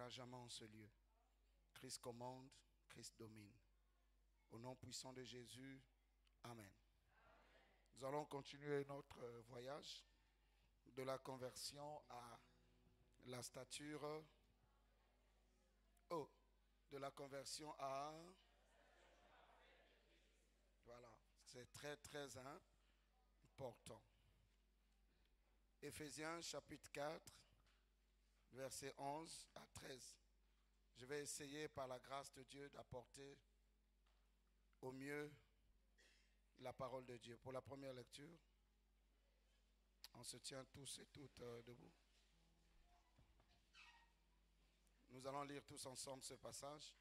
n'arrivera jamais en ce lieu. Christ commande, Christ domine. Au nom puissant de Jésus, Amen. Nous allons continuer notre voyage de la conversion à la stature. De la conversion à... Voilà, c'est très très important. Éphésiens chapitre 4, versets 11 à 13. Je vais essayer par la grâce de Dieu d'apporter au mieux la parole de Dieu. Pour la première lecture, on se tient tous et toutes debout. Nous allons lire tous ensemble ce passage.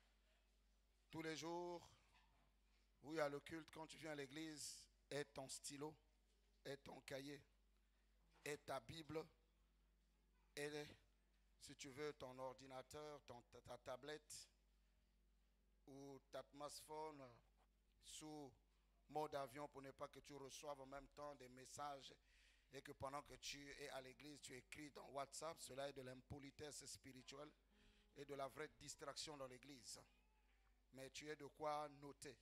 Tous les jours où il y a le culte, quand tu viens à l'église, aie ton stylo, aie ton cahier, aie ta Bible, aie, si tu veux, ton ordinateur, ta tablette ou ta smartphone sous mode avion pour ne pas que tu reçoives en même temps des messages et que pendant que tu es à l'église, tu écris dans WhatsApp. Cela est de l'impolitesse spirituelle et de la vraie distraction dans l'église. Mais tu as de quoi noter.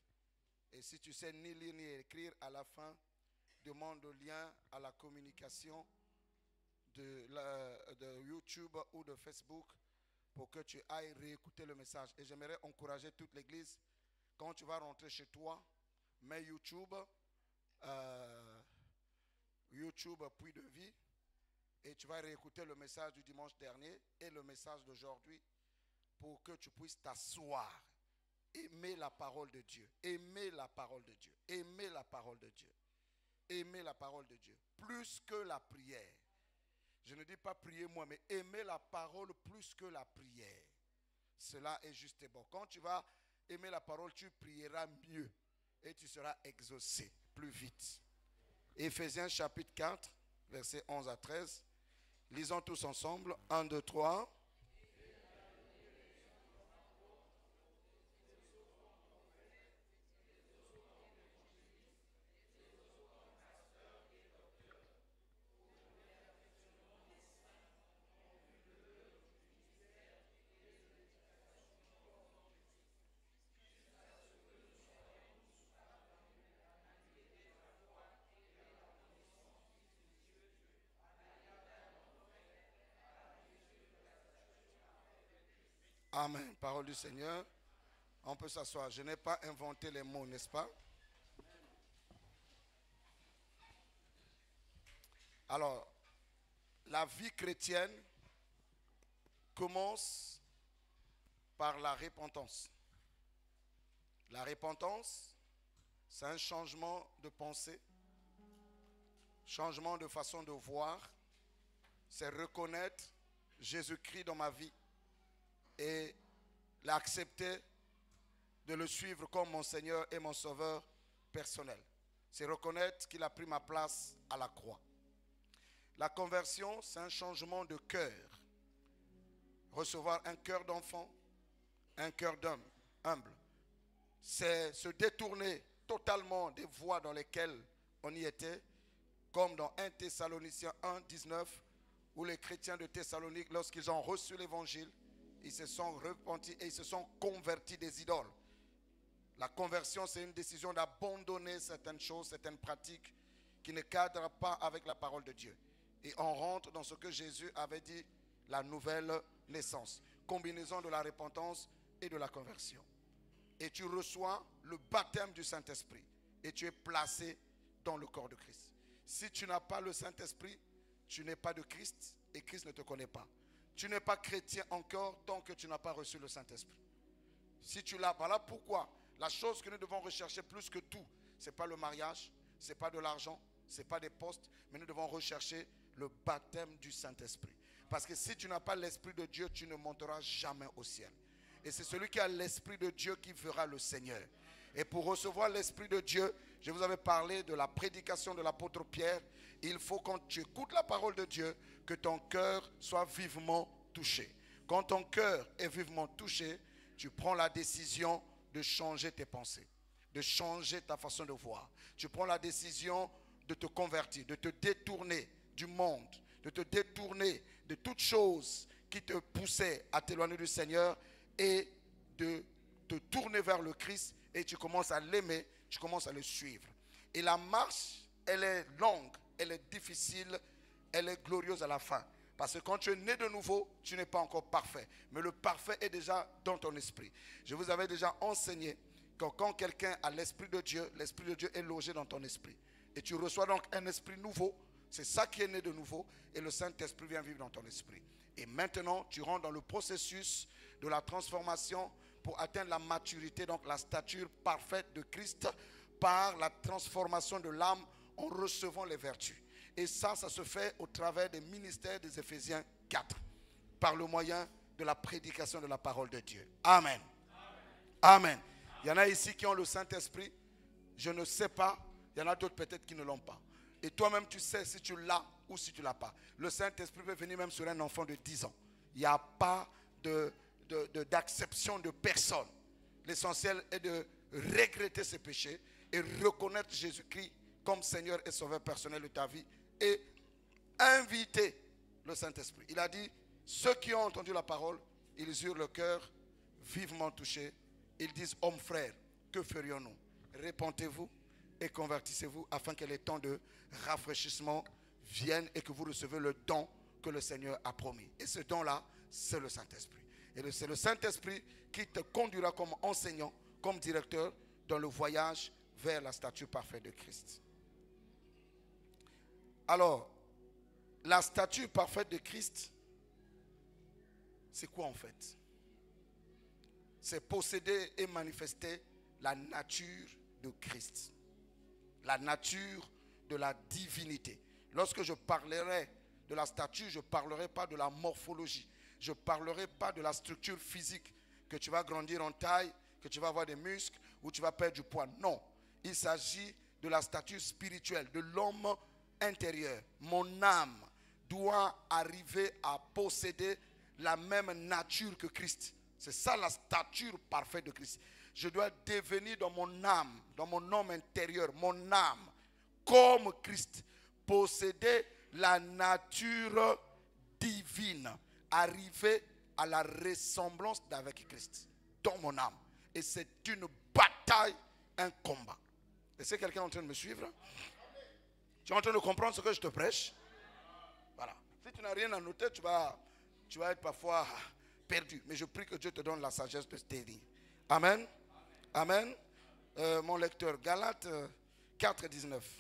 Et si tu sais ni lire ni écrire, à la fin, demande le lien à la communication de YouTube ou de Facebook pour que tu ailles réécouter le message. Et j'aimerais encourager toute l'église, quand tu vas rentrer chez toi, mets YouTube, Puits de vie, et tu vas réécouter le message du dimanche dernier et le message d'aujourd'hui pour que tu puisses t'asseoir. Aimer la parole de Dieu. Aimer la parole de Dieu. Aimer la parole de Dieu. Aimer la parole de Dieu. Plus que la prière. Je ne dis pas prier moi, mais aimer la parole plus que la prière. Cela est juste et bon. Quand tu vas aimer la parole, tu prieras mieux. Et tu seras exaucé plus vite. Éphésiens chapitre 4, versets 11 à 13. Lisons tous ensemble. 1, 2, 3. Amen. Parole du Seigneur. On peut s'asseoir. Je n'ai pas inventé les mots, n'est-ce pas? Alors, la vie chrétienne commence par la repentance. La repentance, c'est un changement de pensée, changement de façon de voir. C'est reconnaître Jésus-Christ dans ma vie et l'accepter, de le suivre comme mon Seigneur et mon Sauveur personnel. C'est reconnaître qu'il a pris ma place à la croix. La conversion, c'est un changement de cœur. Recevoir un cœur d'enfant, un cœur d'homme, humble. C'est se détourner totalement des voies dans lesquelles on y était, comme dans 1 Thessaloniciens 1, 19, où les chrétiens de Thessalonique, lorsqu'ils ont reçu l'évangile, ils se sont repentis et ils se sont convertis des idoles. La conversion, c'est une décision d'abandonner certaines choses, certaines pratiques qui ne cadrent pas avec la parole de Dieu. Et on rentre dans ce que Jésus avait dit, la nouvelle naissance. Combinaison de la repentance et de la conversion. Et tu reçois le baptême du Saint-Esprit. Et tu es placé dans le corps de Christ. Si tu n'as pas le Saint-Esprit, tu n'es pas de Christ et Christ ne te connaît pas. Tu n'es pas chrétien encore tant que tu n'as pas reçu le Saint-Esprit. Si tu l'as, voilà pourquoi la chose que nous devons rechercher plus que tout, ce n'est pas le mariage, ce n'est pas de l'argent, ce n'est pas des postes, mais nous devons rechercher le baptême du Saint-Esprit. Parce que si tu n'as pas l'Esprit de Dieu, tu ne monteras jamais au ciel. Et c'est celui qui a l'Esprit de Dieu qui verra le Seigneur. Et pour recevoir l'Esprit de Dieu, je vous avais parlé de la prédication de l'apôtre Pierre. Il faut, quand tu écoutes la parole de Dieu, que ton cœur soit vivement touché. Quand ton cœur est vivement touché, tu prends la décision de changer tes pensées, de changer ta façon de voir. Tu prends la décision de te convertir, de te détourner du monde, de te détourner de toute chose qui te poussait à t'éloigner du Seigneur et de te tourner vers le Christ et tu commences à l'aimer, tu commences à le suivre. Et la marche, elle est longue, elle est difficile, elle est glorieuse à la fin. Parce que quand tu es né de nouveau, tu n'es pas encore parfait. Mais le parfait est déjà dans ton esprit. Je vous avais déjà enseigné que quand quelqu'un a l'Esprit de Dieu est logé dans ton esprit. Et tu reçois donc un esprit nouveau. C'est ça qui est né de nouveau. Et le Saint-Esprit vient vivre dans ton esprit. Et maintenant, tu rentres dans le processus de la transformation pour atteindre la maturité, donc la stature parfaite de Christ par la transformation de l'âme en recevant les vertus. Et ça se fait au travers des ministères des Éphésiens 4, par le moyen de la prédication de la parole de Dieu. Amen. Amen. Il y en a ici qui ont le Saint-Esprit. Je ne sais pas. Il y en a d'autres peut-être qui ne l'ont pas. Et toi-même, tu sais si tu l'as ou si tu ne l'as pas. Le Saint-Esprit peut venir même sur un enfant de 10 ans. Il n'y a pas d'acception de personne. L'essentiel est de regretter ses péchés et reconnaître Jésus-Christ comme Seigneur et Sauveur personnel de ta vie et inviter le Saint-Esprit. Il a dit, ceux qui ont entendu la parole, ils eurent le cœur vivement touché. Ils disent, hommes frères, que ferions-nous? Répentez-vous et convertissez-vous afin que les temps de rafraîchissement viennent et que vous recevez le don que le Seigneur a promis. Et ce don-là, c'est le Saint-Esprit. Et c'est le Saint-Esprit qui te conduira comme enseignant, comme directeur dans le voyage vers la stature parfaite de Christ. Alors, la stature parfaite de Christ, c'est quoi en fait? C'est posséder et manifester la nature de Christ. La nature de la divinité. Lorsque je parlerai de la stature, je ne parlerai pas de la morphologie. Je ne parlerai pas de la structure physique, que tu vas grandir en taille, que tu vas avoir des muscles ou tu vas perdre du poids. Non, il s'agit de la stature spirituelle, de l'homme intérieur. Mon âme doit arriver à posséder la même nature que Christ. C'est ça la stature parfaite de Christ. Je dois devenir dans mon âme, dans mon homme intérieur, mon âme, comme Christ, posséder la nature divine, arriver à la ressemblance d'avec Christ dans mon âme. Et c'est une bataille, un combat. Est-ce que quelqu'un est en train de me suivre? Tu es en train de comprendre ce que je te prêche? Voilà. Si tu n'as rien à noter, tu vas être parfois perdu. Mais je prie que Dieu te donne la sagesse de te dire. Amen. Amen. Mon lecteur, Galates 4, 19.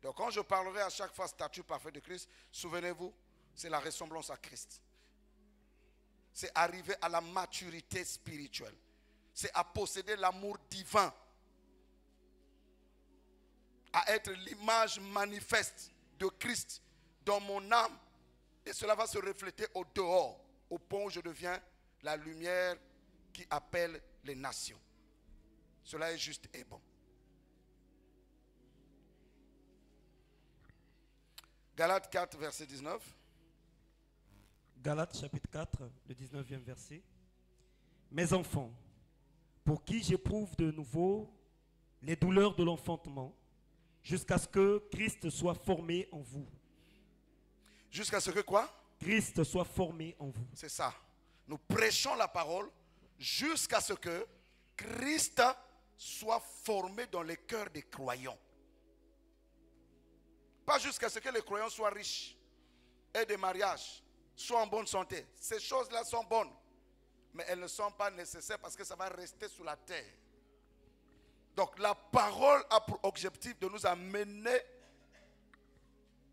Donc quand je parlerai à chaque fois stature parfaite de Christ, souvenez-vous, c'est la ressemblance à Christ. C'est arriver à la maturité spirituelle. C'est à posséder l'amour divin. À être l'image manifeste de Christ dans mon âme. Et cela va se refléter au dehors, au point où je deviens la lumière qui appelle les nations. Cela est juste et bon. Galates 4, verset 19. Galates chapitre 4, le 19e verset. Mes enfants, pour qui j'éprouve de nouveau les douleurs de l'enfantement, jusqu'à ce que Christ soit formé en vous. Jusqu'à ce que quoi? Christ soit formé en vous. C'est ça. Nous prêchons la parole jusqu'à ce que Christ soit formé dans les cœurs des croyants. Pas jusqu'à ce que les croyants soient riches, aient des mariages, soient en bonne santé. Ces choses-là sont bonnes, mais elles ne sont pas nécessaires parce que ça va rester sous la terre. Donc la parole a pour objectif de nous amener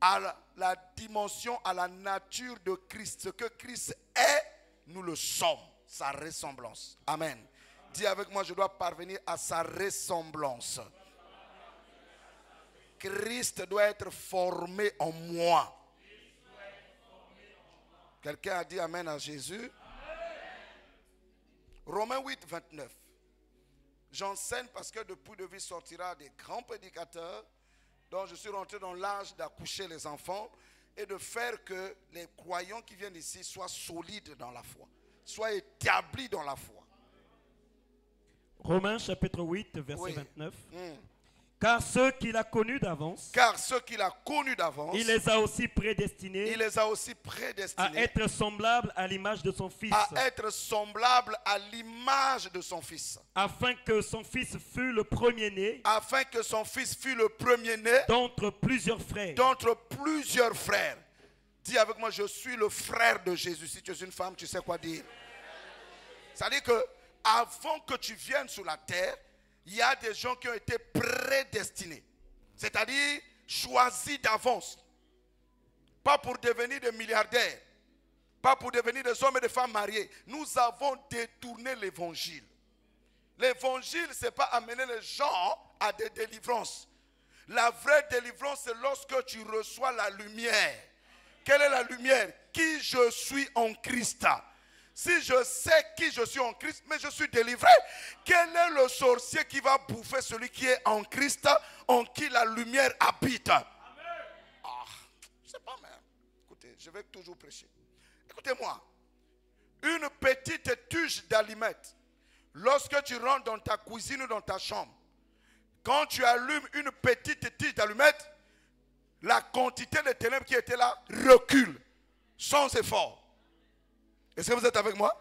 à la dimension, à la nature de Christ. Ce que Christ est, nous le sommes, sa ressemblance. Amen. Dis avec moi, je dois parvenir à sa ressemblance. Christ doit être formé en moi. Quelqu'un a dit amen à Jésus? Romains 8, 29. J'enseigne parce que de Puy de Vie sortira des grands prédicateurs. Donc je suis rentré dans l'âge d'accoucher les enfants et de faire que les croyants qui viennent ici soient solides dans la foi, soient établis dans la foi. Romains chapitre 8, verset 29. Car ceux qu'il a connus d'avance, Car ceux qu'il a connus d'avance, il les a aussi prédestinés il les a aussi à prédestinés être semblables à l'image de son Fils, à être semblables à l'image de son Fils, afin que son Fils fût le premier-né afin que son Fils fût le premier-né d'entre plusieurs frères. d'entre plusieurs frères. Dis avec moi, je suis le frère de Jésus. Si tu es une femme, tu sais quoi dire. C'est-à-dire que avant que tu viennes sur la terre, il y a des gens qui ont été prédestinés. C'est-à-dire choisis d'avance. Pas pour devenir des milliardaires. Pas pour devenir des hommes et des femmes mariés. Nous avons détourné l'évangile. L'évangile, ce n'est pas amener les gens à des délivrances. La vraie délivrance, c'est lorsque tu reçois la lumière. Quelle est la lumière? Qui je suis en Christ. Si je sais qui je suis en Christ, mais je suis délivré. Quel est le sorcier qui va bouffer celui qui est en Christ, en qui la lumière habite? Ah, je ne sais pas, mais écoutez, je vais toujours prêcher. Écoutez-moi, une petite tuche d'allumettes, lorsque tu rentres dans ta cuisine ou dans ta chambre, quand tu allumes une petite tige d'allumettes, la quantité de ténèbres qui était là recule sans effort. Est-ce que vous êtes avec moi?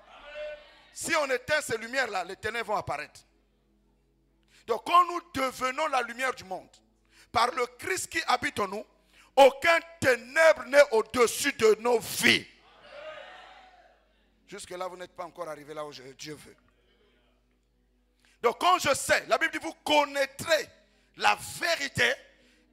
Si on éteint ces lumières-là, les ténèbres vont apparaître. Donc quand nous devenons la lumière du monde, par le Christ qui habite en nous, aucun ténèbre n'est au-dessus de nos vies. Jusque-là, vous n'êtes pas encore arrivé là où Dieu veut. Donc quand je sais, la Bible dit, vous connaîtrez la vérité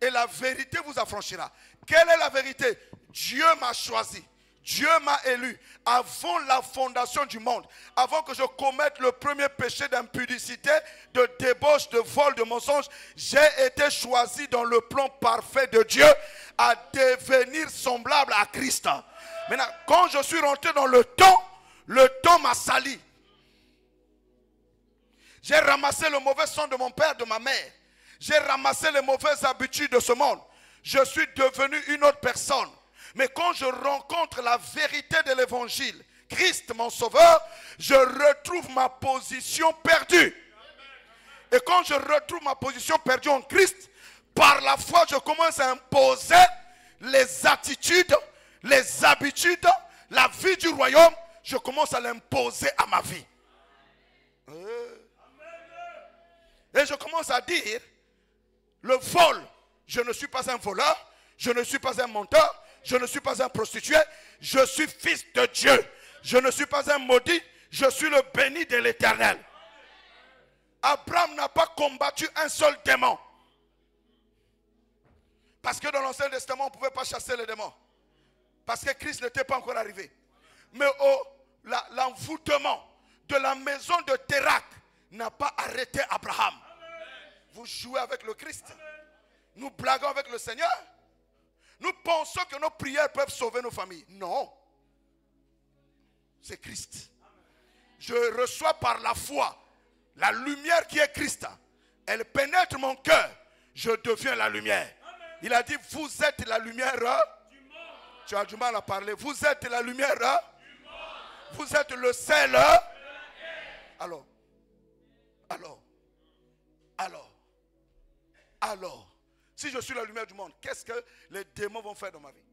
et la vérité vous affranchira. Quelle est la vérité? Dieu m'a choisi. Dieu m'a élu avant la fondation du monde, avant que je commette le premier péché d'impudicité, de débauche, de vol, de mensonge. J'ai été choisi dans le plan parfait de Dieu à devenir semblable à Christ. Maintenant, quand je suis rentré dans le temps m'a sali. J'ai ramassé le mauvais sang de mon père, de ma mère. J'ai ramassé les mauvaises habitudes de ce monde. Je suis devenu une autre personne. Mais quand je rencontre la vérité de l'évangile, Christ mon sauveur, je retrouve ma position perdue. Et quand je retrouve ma position perdue en Christ, par la foi, je commence à imposer les attitudes, les habitudes, la vie du royaume. Je commence à l'imposer à ma vie. Et je commence à dire, le vol, je ne suis pas un voleur, je ne suis pas un menteur, je ne suis pas un prostitué, je suis fils de Dieu. Je ne suis pas un maudit, je suis le béni de l'Éternel. Abraham n'a pas combattu un seul démon. Parce que dans l'Ancien Testament, on ne pouvait pas chasser les démons. Parce que Christ n'était pas encore arrivé. Mais l'envoûtement de la maison de Térak n'a pas arrêté Abraham. Vous jouez avec le Christ. Nous blaguons avec le Seigneur. Nous pensons que nos prières peuvent sauver nos familles. Non. C'est Christ. Je reçois par la foi la lumière qui est Christ. Elle pénètre mon cœur. Je deviens la lumière. Il a dit, vous êtes la lumière. Tu as du mal à parler. Vous êtes la lumière. Vous êtes le sel. Alors, si je suis la lumière du monde, qu'est-ce que les démons vont faire dans ma vie?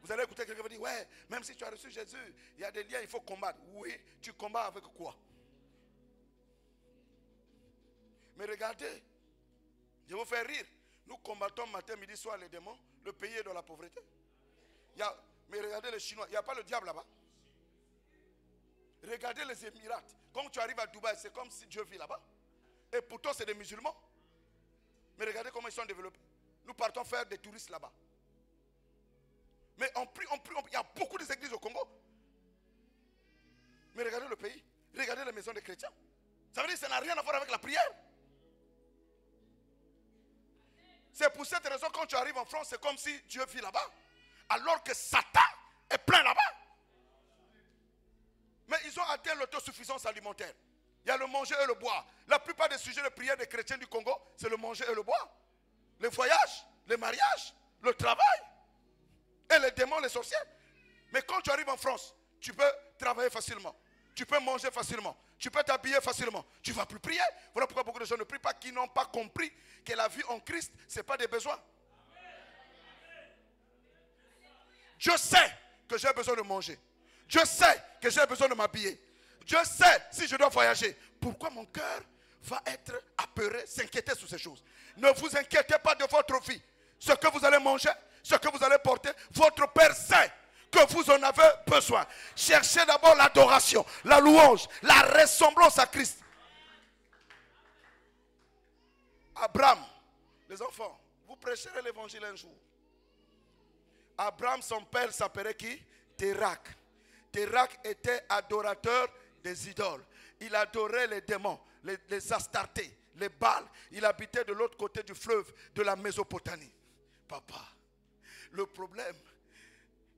Vous allez écouter quelqu'un qui va dire, ouais, même si tu as reçu Jésus, il y a des liens, il faut combattre. Oui, tu combats avec quoi? Mais regardez, je vous fais rire. Nous combattons matin, midi, soir les démons. Le pays est dans la pauvreté. Mais regardez les Chinois, il n'y a pas le diable là-bas. Regardez les Émirats. Quand tu arrives à Dubaï, c'est comme si Dieu vit là-bas. Et pourtant, c'est des musulmans. Mais regardez comment ils sont développés. Nous partons faire des touristes là-bas. Mais on prie, il y a beaucoup d'églises au Congo. Mais regardez le pays. Regardez les maisons des chrétiens. Ça veut dire que ça n'a rien à voir avec la prière. C'est pour cette raison, quand tu arrives en France, c'est comme si Dieu vit là-bas. Alors que Satan est plein là-bas. Mais ils ont atteint l'autosuffisance alimentaire. Il y a le manger et le boire. La plupart des sujets de prière des chrétiens du Congo, c'est le manger et le boire. Les voyages, les mariages, le travail. Et les démons, les sorciers. Mais quand tu arrives en France, tu peux travailler facilement. Tu peux manger facilement. Tu peux t'habiller facilement. Tu ne vas plus prier. Voilà pourquoi beaucoup de gens ne prient pas, qui n'ont pas compris que la vie en Christ, ce n'est pas des besoins. Je sais que j'ai besoin de manger. Je sais que j'ai besoin de m'habiller. Je sais si je dois voyager. Pourquoi mon cœur va être apeuré, s'inquiéter sur ces choses? Ne vous inquiétez pas de votre vie. Ce que vous allez manger, ce que vous allez porter, votre Père sait que vous en avez besoin. Cherchez d'abord l'adoration, la louange, la ressemblance à Christ. Abraham, les enfants, vous prêcherez l'évangile un jour. Abraham, son père s'appelait qui? Térak. Térak était adorateur des idoles. Il adorait les démons, les Astartés, les Baals. Il habitait de l'autre côté du fleuve de la Mésopotamie. Papa, le problème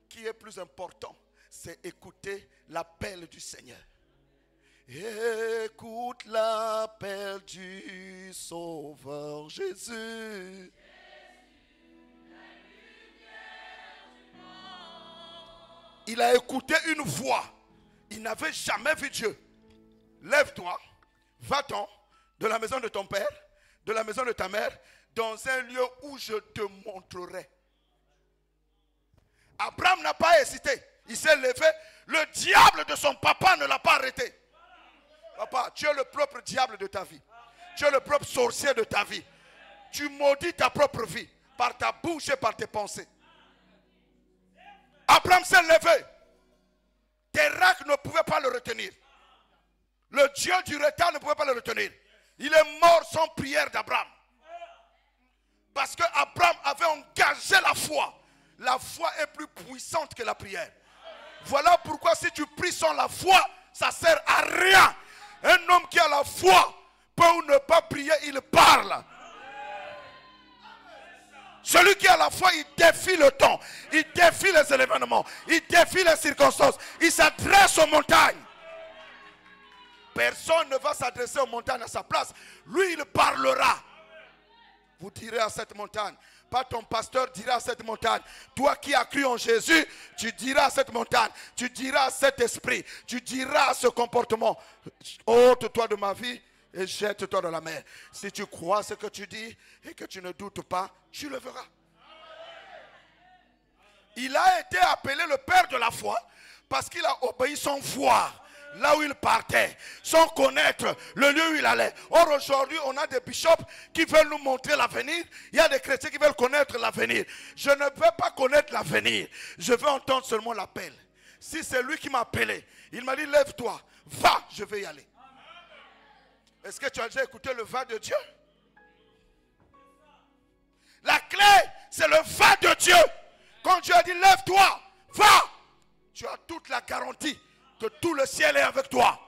qui est plus important, c'est écouter l'appel du Seigneur. Écoute l'appel du Sauveur Jésus. Il a écouté une voix. Il n'avait jamais vu Dieu. Lève-toi, va-t'en de la maison de ton père, de la maison de ta mère, dans un lieu où je te montrerai. Abraham n'a pas hésité. Il s'est levé. Le diable de son papa ne l'a pas arrêté. Papa, tu es le propre diable de ta vie. Tu es le propre sorcier de ta vie. Tu maudis ta propre vie par ta bouche et par tes pensées. Abraham s'est levé. Térak ne pouvait pas le retenir. Le Dieu du retard ne pouvait pas le retenir. Il est mort sans prière d'Abraham. Parce qu'Abraham avait engagé la foi. La foi est plus puissante que la prière. Voilà pourquoi si tu pries sans la foi, ça ne sert à rien. Un homme qui a la foi peut ou ne pas prier, il parle. Celui qui a la foi, il défie le temps. Il défie les événements. Il défie les circonstances. Il s'adresse aux montagnes. Personne ne va s'adresser aux montagnes à sa place. Lui, il parlera. Vous direz à cette montagne. Pas ton pasteur dira à cette montagne. Toi qui as cru en Jésus, tu diras à cette montagne. Tu diras à cet esprit. Tu diras à ce comportement. Ôte-toi de ma vie et jette-toi dans la mer. Si tu crois ce que tu dis et que tu ne doutes pas, tu le verras. Il a été appelé le père de la foi parce qu'il a obéi sans voir là où il partait, sans connaître le lieu où il allait. Or aujourd'hui, on a des bishops qui veulent nous montrer l'avenir. Il y a des chrétiens qui veulent connaître l'avenir. Je ne veux pas connaître l'avenir. Je veux entendre seulement l'appel. Si c'est lui qui m'a appelé, il m'a dit lève-toi, va, je vais y aller. Est-ce que tu as déjà écouté le va de Dieu? La clé, c'est le va de Dieu. Quand Dieu a dit lève-toi, va, tu as toute la garantie que tout le ciel est avec toi.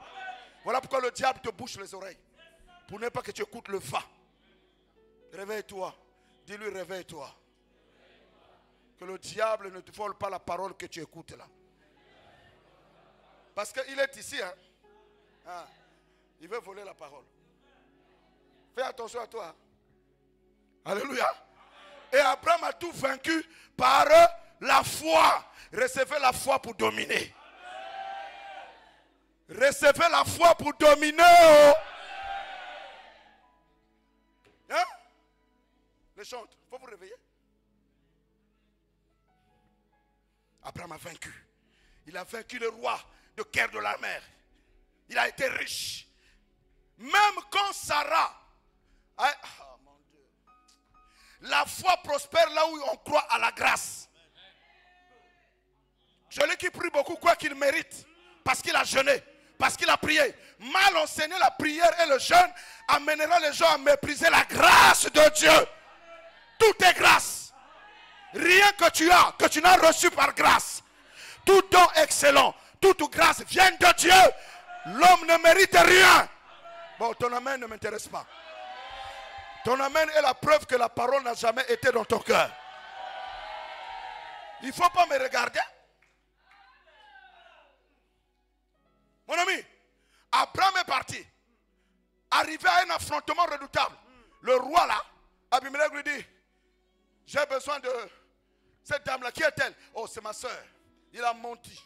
Voilà pourquoi le diable te bouche les oreilles. Pour ne pas que tu écoutes le va. Réveille-toi. Dis-lui réveille-toi. Que le diable ne te vole pas la parole que tu écoutes là. Parce qu'il est ici. Hein? Ah. Il veut voler la parole. Fais attention à toi. Alléluia. Et Abraham a tout vaincu par la foi. Recevez la foi pour dominer. Recevez la foi pour dominer. Hein? Les chantes, il faut vous réveiller. Abraham a vaincu. Il a vaincu le roi de Ker de la mer. Il a été riche. Même quand Sarah mon Dieu. La foi prospère là où on croit à la grâce. Celui qui prie beaucoup, quoi qu'il mérite, parce qu'il a jeûné, parce qu'il a prié. Mal enseigner la prière et le jeûne amènera les gens à mépriser la grâce de Dieu. Tout est grâce. Rien que tu n'as reçu par grâce. Tout don excellent, toute grâce vient de Dieu. L'homme ne mérite rien. Bon, ton amen ne m'intéresse pas. Ton amen est la preuve que la parole n'a jamais été dans ton cœur. Il ne faut pas me regarder. Mon ami, Abraham est parti. Arrivé à un affrontement redoutable. Le roi là, Abimelech lui dit, j'ai besoin de cette dame là. Qui est-elle? Oh, c'est ma soeur. Il a menti.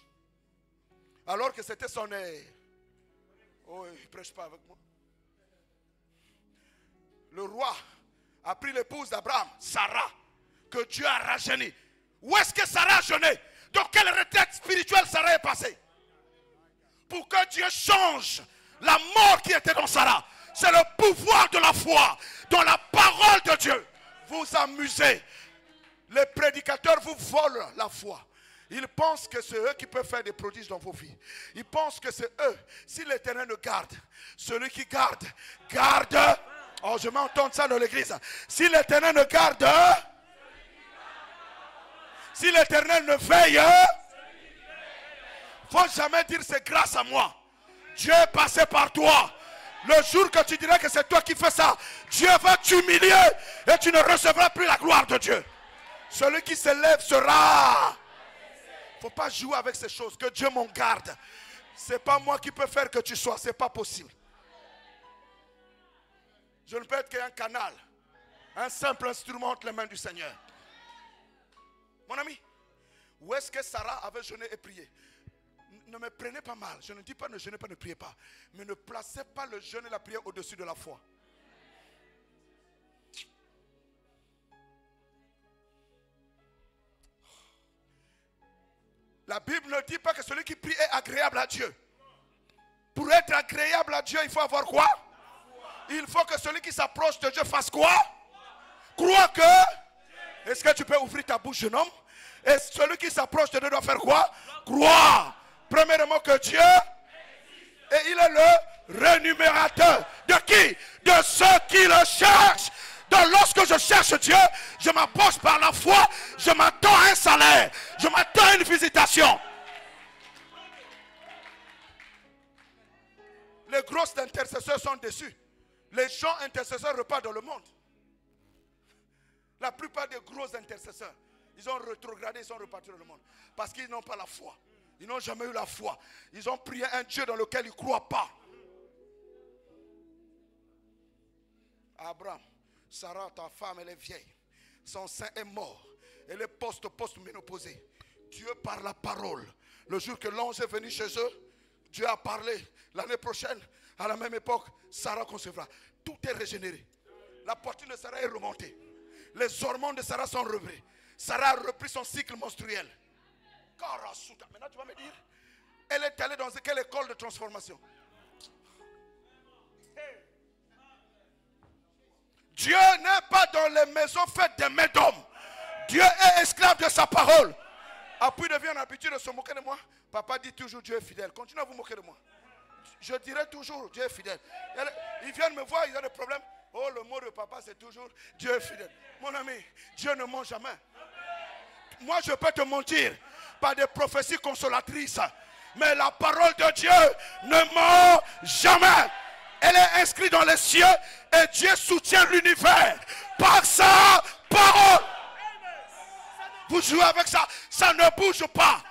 Alors que c'était son Oh, il ne prêche pas avec moi. Le roi a pris l'épouse d'Abraham, Sarah, que Dieu a rajeunie. Où est-ce que Sarah a jeûné? Dans quelle retraite spirituelle Sarah est passée? Pour que Dieu change la mort qui était dans Sarah. C'est le pouvoir de la foi, dans la parole de Dieu. Vous amusez. Les prédicateurs vous volent la foi. Ils pensent que c'est eux qui peuvent faire des prodiges dans vos vies. Ils pensent que c'est eux. Si l'Éternel ne garde, celui qui garde, garde. Oh, je m'entends ça dans l'église. Si l'Éternel ne garde, si l'Éternel ne veille, il ne faut jamais dire c'est grâce à moi. Dieu est passé par toi. Le jour que tu diras que c'est toi qui fais ça, Dieu va t'humilier et tu ne recevras plus la gloire de Dieu. Celui qui se lève sera. Il ne faut pas jouer avec ces choses. Que Dieu m'en garde. Ce n'est pas moi qui peux faire que tu sois. Ce n'est pas possible. Je ne peux être qu'un canal. Un simple instrument entre les mains du Seigneur. Mon ami, où est-ce que Sarah avait jeûné et prié? Ne me prenez pas mal. Je ne dis pas ne jeûnez pas, ne priez pas. Mais ne placez pas le jeûne et la prière au-dessus de la foi. La Bible ne dit pas que celui qui prie est agréable à Dieu. Pour être agréable à Dieu, il faut avoir quoi? Il faut que celui qui s'approche de Dieu fasse quoi? Crois que... Est-ce que tu peux ouvrir ta bouche, jeune homme? Et celui qui s'approche de Dieu doit faire quoi? Croire. Premièrement que Dieu... Et il est le rémunérateur. De qui? De ceux qui le cherchent. Donc lorsque je cherche Dieu, je m'approche par la foi, je m'attends à un salaire, je m'attends à une visitation. Les grosses intercesseurs sont déçus. Les gens intercesseurs repartent dans le monde. La plupart des gros intercesseurs, ils ont rétrogradé, ils sont repartis dans le monde. Parce qu'ils n'ont pas la foi. Ils n'ont jamais eu la foi. Ils ont prié un Dieu dans lequel ils ne croient pas. Abraham, Sarah, ta femme, elle est vieille. Son sein est mort. Elle est post-ménopausée. Dieu par la parole. Le jour que l'ange est venu chez eux, Dieu a parlé. L'année prochaine, à la même époque, Sarah concevra. Tout est régénéré. La poitrine de Sarah est remontée. Les hormones de Sarah sont relevées. Sarah a repris son cycle menstruel. Maintenant tu vas me dire, elle est allée dans quelle école de transformation? Dieu n'est pas dans les maisons faites des mains d'hommes. Dieu est esclave de sa parole. Après, il devient habitué de se moquer de moi. Papa dit toujours Dieu est fidèle. Continue à vous moquer de moi. Je dirai toujours Dieu est fidèle. Ils viennent me voir, ils ont des problèmes. Oh, le mot de papa, c'est toujours Dieu est fidèle. Mon ami, Dieu ne ment jamais. Moi, je peux te mentir par des prophéties consolatrices. Mais la parole de Dieu ne ment jamais. Elle est inscrite dans les cieux et Dieu soutient l'univers par sa parole. Vous jouez avec ça, ça ne bouge pas.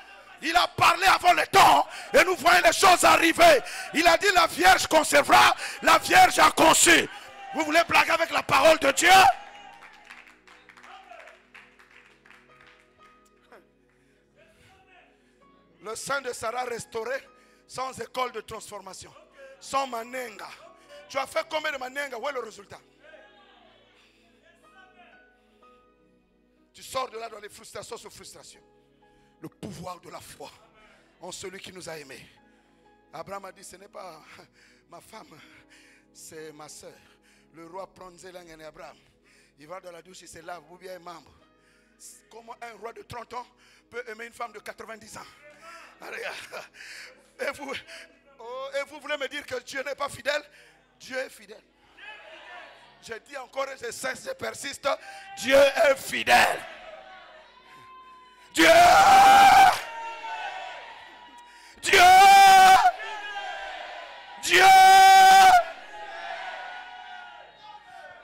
Il a parlé avant le temps et nous voyons les choses arriver. Il a dit la Vierge concevra, la Vierge a conçu. Vous voulez blaguer avec la parole de Dieu? Le sein de Sarah restauré sans école de transformation. Sans manenga. Tu as fait combien de manenga? Où est le résultat? Tu sors de là dans les frustrations sur frustration. Le pouvoir de la foi en celui qui nous a aimés. Abraham a dit, ce n'est pas ma femme, c'est ma soeur. Le roi prend Zélang et Abraham. Il va dans la douche, il se lave, ou bien un membre. Comment un roi de 30 ans peut aimer une femme de 90 ans? Et vous voulez me dire que Dieu n'est pas fidèle? Dieu est fidèle. Je dis encore et je cesse, je persiste. Dieu est fidèle. Dieu.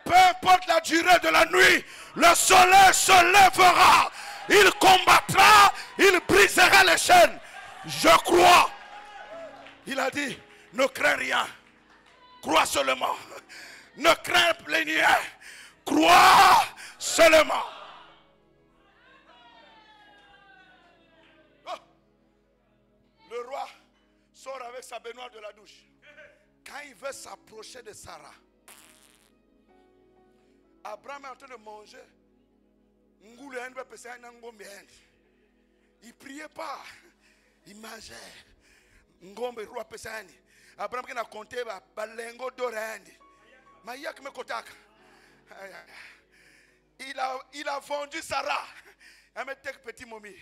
Peu importe la durée de la nuit, le soleil se lèvera. Il combattra, il brisera les chaînes. Je crois. Il a dit, ne crains rien. Crois seulement. Ne crains rien. Crois seulement. Oh. Le roi sort avec sa baignoire de la douche. Quand il veut s'approcher de Sarah, Abraham est en train de manger. Il ne priait pas. Il mangeait. Abraham qui a compté balengo d'orandi. Il a vendu Sarah. Petit momie.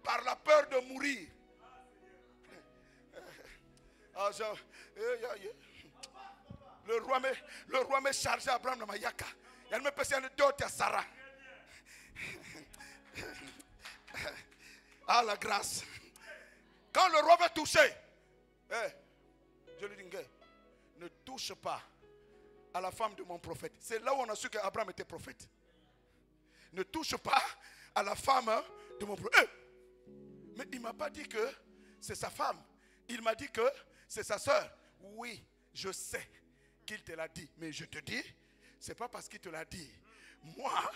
Par la peur de mourir. Le roi me chargé Abraham dans ma yaka. Il me passait une d'autres à Sarah. Ah, la grâce. Quand le roi va toucher, je lui dis, ne touche pas à la femme de mon prophète. C'est là où on a su qu'Abraham était prophète. Ne touche pas à la femme de mon prophète. Mais il ne m'a pas dit que c'est sa femme. Il m'a dit que c'est sa soeur. Oui, je sais qu'il te l'a dit. Mais je te dis, ce n'est pas parce qu'il te l'a dit. Moi,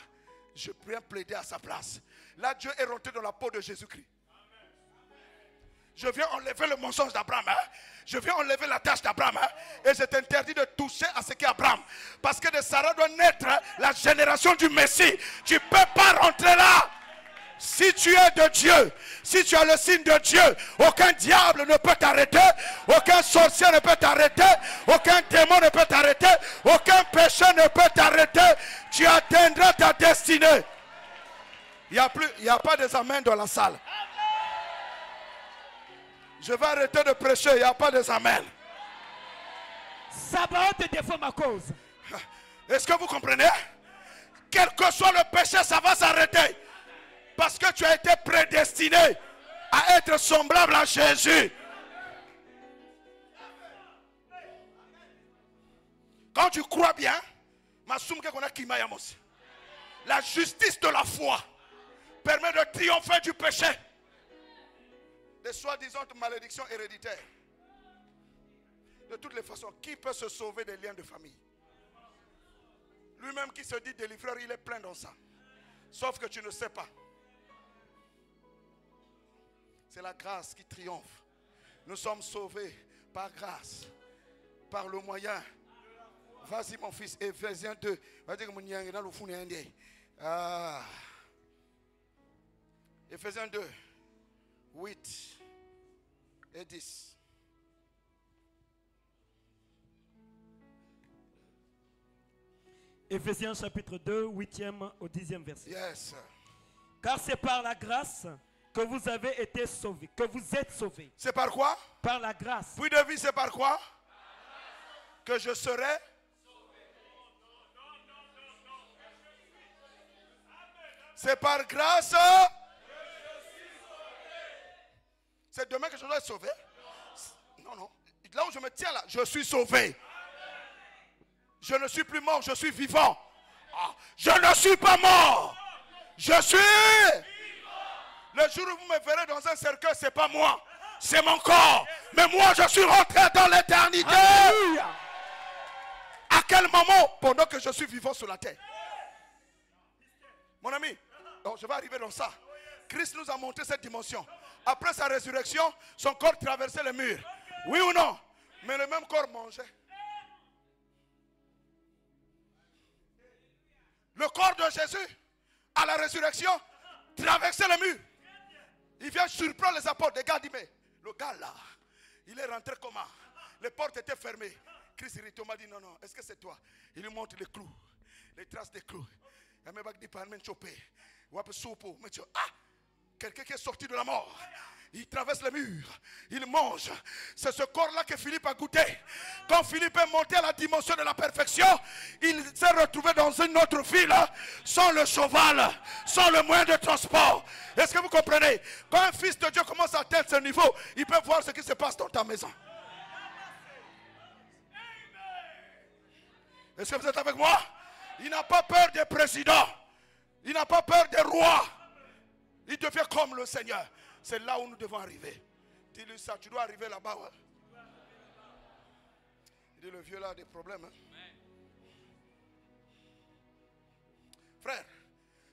je peux plaider à sa place. Là, Dieu est rentré dans la peau de Jésus-Christ. Je viens enlever le mensonge d'Abraham. Je viens enlever la tâche d'Abraham. Et je t'interdis de toucher à ce qu'est Abraham. Parce que de Sarah doit naître la génération du Messie. Tu ne peux pas rentrer là. Si tu es de Dieu, si tu as le signe de Dieu, aucun diable ne peut t'arrêter, aucun sorcier ne peut t'arrêter, aucun démon ne peut t'arrêter, aucun péché ne peut t'arrêter. Tu atteindras ta destinée. Il n'y a pas des amens dans la salle. Je vais arrêter de prêcher, il n'y a pas des amens. Sabaoth te défend ma cause. Est-ce que vous comprenez? Quel que soit le péché, ça va s'arrêter. Parce que tu as été prédestiné à être semblable à Jésus. Quand tu crois bien, la justice de la foi permet de triompher du péché. Des soi-disant malédictions héréditaires. De toutes les façons, qui peut se sauver des liens de famille? Lui-même qui se dit délivreur, il est plein dans ça. Sauf que tu ne sais pas. C'est la grâce qui triomphe. Nous sommes sauvés par grâce, par le moyen. Vas-y mon fils, Éphésiens 2. Éphésiens 2, 8 et 10. Éphésiens chapitre 2, 8e au 10e verset. Yes. Car c'est par la grâce que vous avez été sauvés, que vous êtes sauvés. C'est par quoi? Par la grâce. Puis de vie, c'est par quoi? Que je serai. C'est par grâce. C'est demain que je dois être sauvé? Non, non. Là où je me tiens là, je suis sauvé. Je ne suis plus mort, je suis vivant. Je ne suis pas mort. Je suis. Le jour où vous me verrez dans un cercueil, ce n'est pas moi. C'est mon corps. Mais moi, je suis rentré dans l'éternité. À quel moment? Pendant que je suis vivant sur la terre. Mon ami, je vais arriver dans ça. Christ nous a montré cette dimension. Après sa résurrection, son corps traversait les murs. Oui ou non? Mais le même corps mangeait. Le corps de Jésus, à la résurrection, traversait les murs. Il vient surprendre les apôtres. Les gars disent, mais le gars là, il est rentré comment? Les portes étaient fermées. Christ irrité m'a dit, non, non, est-ce que c'est toi? Il lui montre les clous, les traces des clous. Il m'a dit, quelqu'un qui est sorti de la mort. Il traverse les murs, il mange. C'est ce corps-là que Philippe a goûté. Quand Philippe est monté à la dimension de la perfection, il s'est retrouvé dans une autre ville, sans le cheval, sans le moyen de transport. Est-ce que vous comprenez? Quand un fils de Dieu commence à atteindre ce niveau, il peut voir ce qui se passe dans ta maison. Est-ce que vous êtes avec moi? Il n'a pas peur des présidents. Il n'a pas peur des rois. Il devient comme le Seigneur. C'est là où nous devons arriver. Dis-lui ça, tu dois arriver là-bas. Ouais. Il dit, le vieux là a des problèmes. Hein? Frère,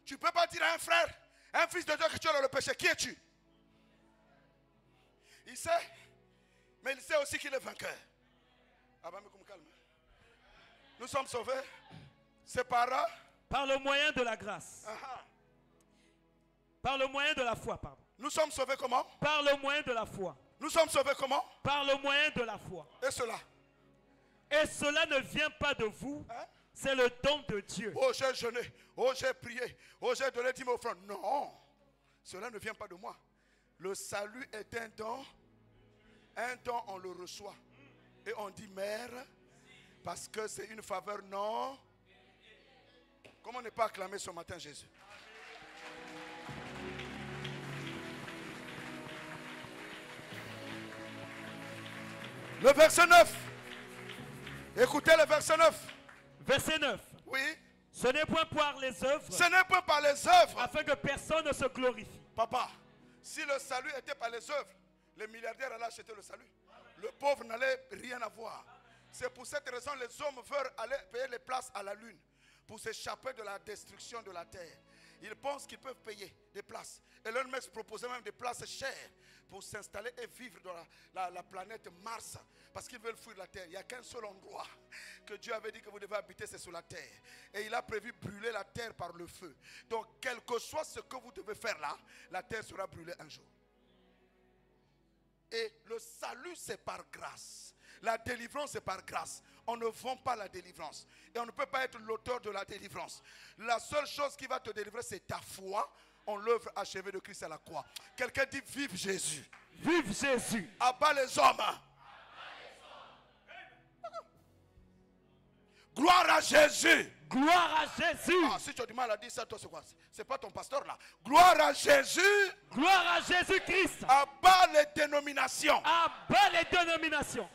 tu ne peux pas dire à un frère, un fils de Dieu que tu es dans le péché. Qui es-tu? Il sait, Mais il sait aussi qu'il est vainqueur. Ah bah, mais calme. Nous sommes sauvés. C'est par le moyen de la grâce. Par le moyen de la foi, pardon. Nous sommes sauvés comment? Par le moyen de la foi. Nous sommes sauvés comment? Par le moyen de la foi. Et cela? Et cela ne vient pas de vous. C'est le don de Dieu. Oh, j'ai jeûné. Oh, j'ai prié. Oh, j'ai donné 10 000 francs. Non. Cela ne vient pas de moi. Le salut est un don. Un don, on le reçoit. Et on dit mère. Parce que c'est une faveur, non. Comment ne pas acclamer ce matin Jésus? Le verset 9. Écoutez le verset 9. Verset 9. Oui. Ce n'est point par les œuvres. Ce n'est point par les œuvres. Afin que personne ne se glorifie. Papa, si le salut était par les œuvres, les milliardaires allaient acheter le salut. Le pauvre n'allait rien avoir. C'est pour cette raison que les hommes veulent aller payer les places à la lune pour s'échapper de la destruction de la terre. Ils pensent qu'ils peuvent payer des places. Elon Musk proposait même des places chères pour s'installer et vivre dans la planète Mars. Parce qu'ils veulent fuir la terre. Il n'y a qu'un seul endroit que Dieu avait dit que vous devez habiter, c'est sur la terre. Et il a prévu brûler la terre par le feu. Donc, quel que soit ce que vous devez faire là, la terre sera brûlée un jour. Et le salut, c'est par grâce. La délivrance, c'est par grâce. On ne vend pas la délivrance. Et on ne peut pas être l'auteur de la délivrance. La seule chose qui va te délivrer, c'est ta foi en l'œuvre achevée de Christ à la croix. Quelqu'un dit, vive Jésus. Vive Jésus. Abat les hommes. Gloire à Jésus. Gloire à Jésus. Ah, si tu as du mal à dire ça, toi, c'est quoi? C'est pas ton pasteur là. Gloire à Jésus. Gloire à Jésus-Christ. Abat les dénominations. Abat les dénominations.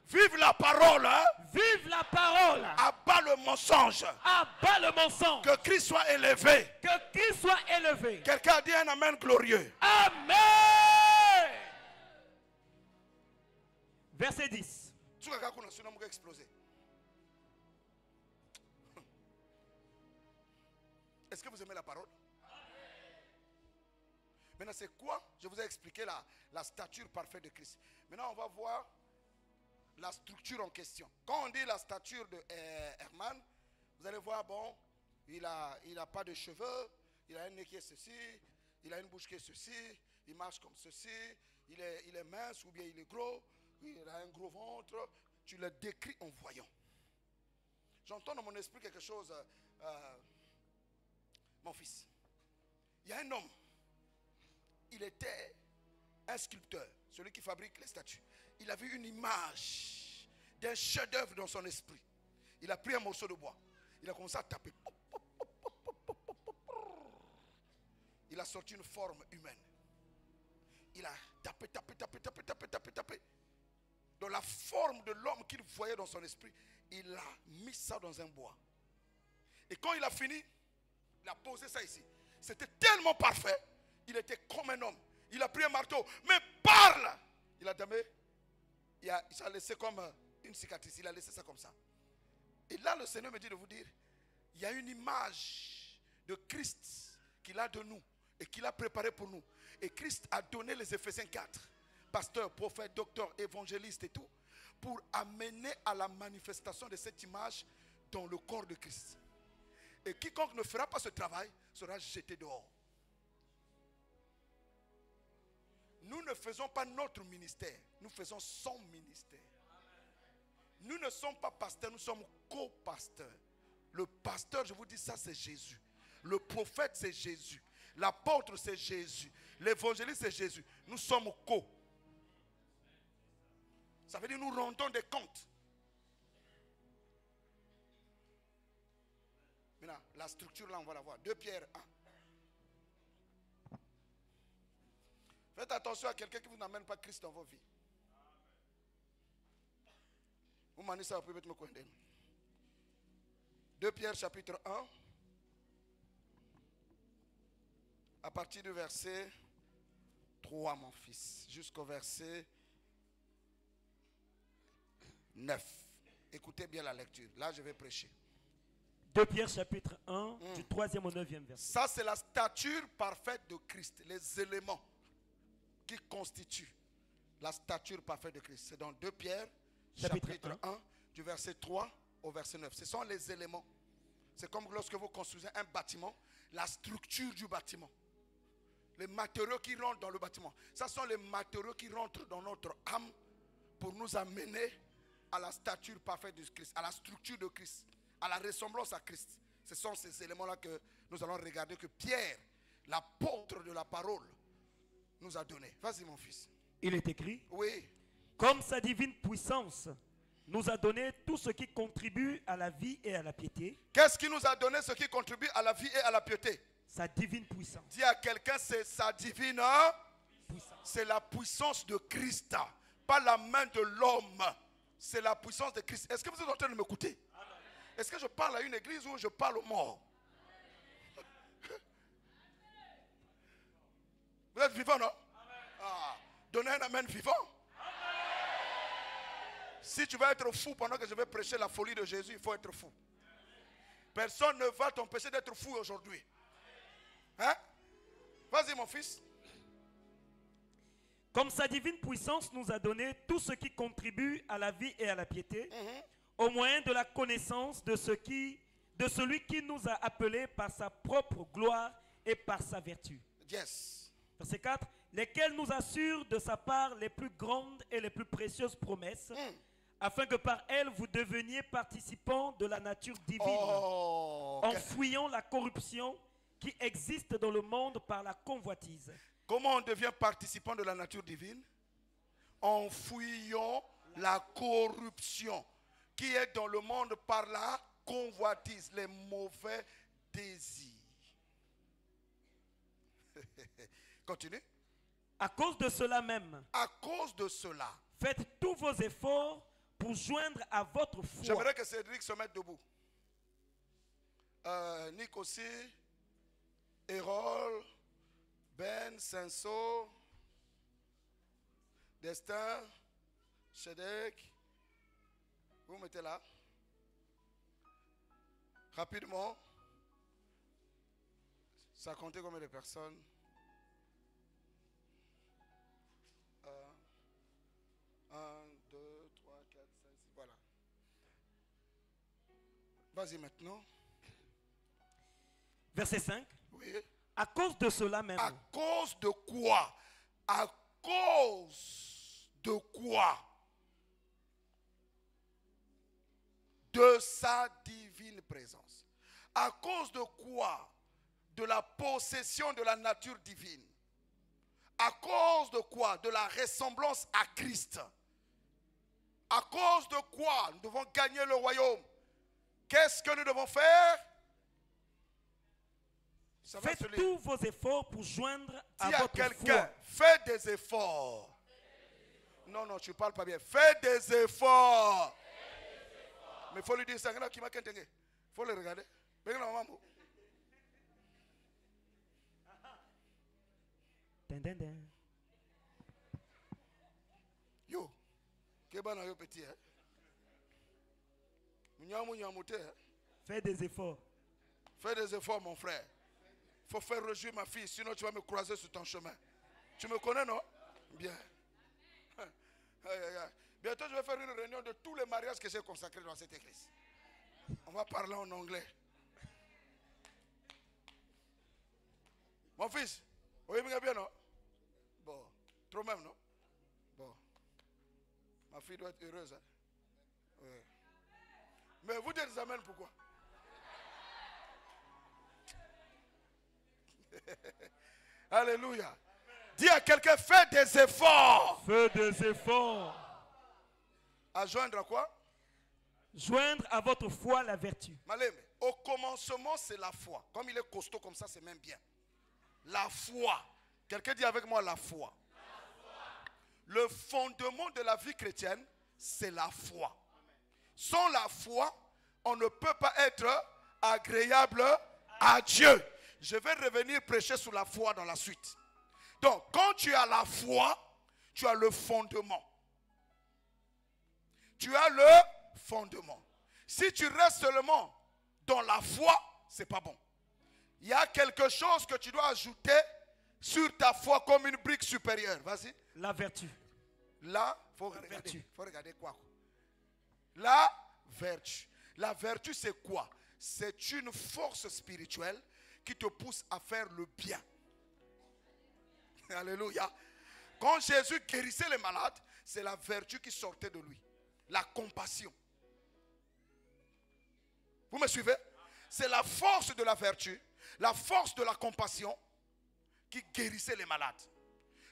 Vive la parole. Vive la parole. Abat le mensonge. Abat le mensonge. Que Christ soit élevé. Que Christ soit élevé. Quelqu'un a dit un amen glorieux. Amen. Verset 10. Tu regardes qu'on a su nombre explosé. Est-ce que vous aimez la parole? Maintenant, c'est quoi? Je vous ai expliqué la stature parfaite de Christ. Maintenant, on va voir la structure en question. Quand on dit la stature de Herman, vous allez voir, bon, il a pas de cheveux, il a un nez qui est ceci, il a une bouche qui est ceci, il marche comme ceci, il est mince ou bien il est gros, il a un gros ventre. Tu le décris en voyant. J'entends dans mon esprit quelque chose, mon fils. Il y a un homme, il était un sculpteur, celui qui fabrique les statues. Il a vu une image d'un chef-d'œuvre dans son esprit. Il a pris un morceau de bois. Il a commencé à taper. Il a sorti une forme humaine. Il a tapé. Dans la forme de l'homme qu'il voyait dans son esprit, il a mis ça dans un bois. Et quand il a fini, il a posé ça ici. C'était tellement parfait. Il était comme un homme. Il a pris un marteau. Mais parle! Il a damé. Il a laissé comme une cicatrice. Il a laissé ça comme ça. Et là, le Seigneur me dit de vous dire, il y a une image de Christ qu'il a de nous et qu'il a préparé pour nous. Et Christ a donné les Éphésiens 4, pasteur, prophète, docteur, évangéliste et tout, pour amener à la manifestation de cette image dans le corps de Christ. Et quiconque ne fera pas ce travail sera jeté dehors. Nous ne faisons pas notre ministère, nous faisons son ministère. Nous ne sommes pas pasteurs, nous sommes co-pasteurs. Le pasteur, je vous dis ça, c'est Jésus. Le prophète, c'est Jésus. L'apôtre, c'est Jésus. L'évangéliste, c'est Jésus. Nous sommes co. Ça veut dire nous rendons des comptes. Maintenant, la structure là, on va la voir. 2 Pierre 1. Faites attention à quelqu'un qui vous n'amène pas Christ dans vos vies. Vous m'en dites ça, vous pouvez me connaître. 2 Pierre chapitre 1. À partir du verset 3, mon fils, jusqu'au verset 9. Écoutez bien la lecture. Là, je vais prêcher. 2 Pierre chapitre 1, du 3e au 9e verset. Ça, c'est la stature parfaite de Christ. Les éléments qui constituent la stature parfaite de Christ. C'est dans 2 Pierre, Chapitre chapitre 1, du verset 3 au verset 9. Ce sont les éléments. C'est comme lorsque vous construisez un bâtiment, la structure du bâtiment. Les matériaux qui rentrent dans le bâtiment. Ce sont les matériaux qui rentrent dans notre âme pour nous amener à la stature parfaite de Christ, à la structure de Christ, à la ressemblance à Christ. Ce sont ces éléments-là que nous allons regarder, que Pierre, l'apôtre de la parole, nous a donné. Vas-y mon fils. Il est écrit, Oui. comme sa divine puissance nous a donné tout ce qui contribue à la vie et à la piété. Qu'est-ce qui nous a donné ce qui contribue à la vie et à la piété? Sa divine puissance. Dis à quelqu'un, c'est sa divine puissance. C'est la puissance de Christ, pas la main de l'homme. C'est la puissance de Christ. Est-ce que vous êtes en train de m'écouter? Est-ce que je parle à une église ou je parle aux morts? Vous êtes vivant, non? Ah, donnez un amen vivant. Si tu vas être fou pendant que je vais prêcher la folie de Jésus, il faut être fou. Personne ne va t'empêcher d'être fou aujourd'hui. Hein? Vas-y mon fils. Comme sa divine puissance nous a donné tout ce qui contribue à la vie et à la piété, au moyen de la connaissance de celui qui nous a appelés par sa propre gloire et par sa vertu. Yes. Verset 4. Lesquels nous assurent de sa part les plus grandes et les plus précieuses promesses, afin que par elles vous deveniez participants de la nature divine, en fuyant la corruption qui existe dans le monde par la convoitise. Comment on devient participant de la nature divine? En fuyant la corruption qui est dans le monde par la convoitise, les mauvais désirs. Continue. À cause de cela même, À cause de cela, faites tous vos efforts pour joindre à votre foi. j'aimerais que Cédric se mette debout. Nick aussi, Erol, Ben, Senso, Destin, Shedek. Vous vous mettez là. Rapidement. Ça a compté combien de personnes? 1, 2, 3, 4, 5, 6. Voilà. Vas-y maintenant. Verset 5. Oui. À cause de cela même, À cause de quoi? À cause de quoi? De sa divine présence. À cause de quoi? De la possession de la nature divine. À cause de quoi? De la ressemblance à Christ. À cause de quoi nous devons gagner le royaume? Qu'est-ce que nous devons faire? faites tous vos efforts pour joindre à Dis à votre quelqu'un, foi. fais des efforts. Non, non, tu ne parles pas bien. Fais des efforts. Mais il faut lui dire ça. Il faut le regarder. Dun, dun, dun. Yo, kebana yo petit. Fais des efforts. Fais des efforts, mon frère. Il faut faire rejouer ma fille, sinon tu vas me croiser sur ton chemin. Tu me connais, non? Bien. Bientôt, je vais faire une réunion de tous les mariages que j'ai consacrés dans cette église. On va parler en anglais. Mon fils, oui, bien, non? Bon, trop même, non? Bon. Ma fille doit être heureuse, hein? Oui. Mais vous dites amen, pourquoi? Alléluia. Dis à quelqu'un, fais des efforts. Fais des efforts. À joindre à quoi? Joindre à votre foi la vertu. Malem, au commencement, c'est la foi. Comme il est costaud comme ça, c'est même bien. La foi. Quelqu'un dit avec moi la foi. Le fondement de la vie chrétienne, c'est la foi. Sans la foi, on ne peut pas être agréable à Dieu. Je vais revenir prêcher sur la foi dans la suite. Donc, quand tu as la foi, tu as le fondement. Tu as le fondement. Si tu restes seulement dans la foi, c'est pas bon. Il y a quelque chose que tu dois ajouter sur ta foi comme une brique supérieure. Vas-y. La vertu. La, faut vertu. regarder quoi? La vertu. La vertu, c'est quoi? C'est une force spirituelle qui te pousse à faire le bien. Alléluia. Quand Jésus guérissait les malades, c'est la vertu qui sortait de lui. La compassion. Vous me suivez? C'est la force de la vertu, la force de la compassion qui guérissait les malades.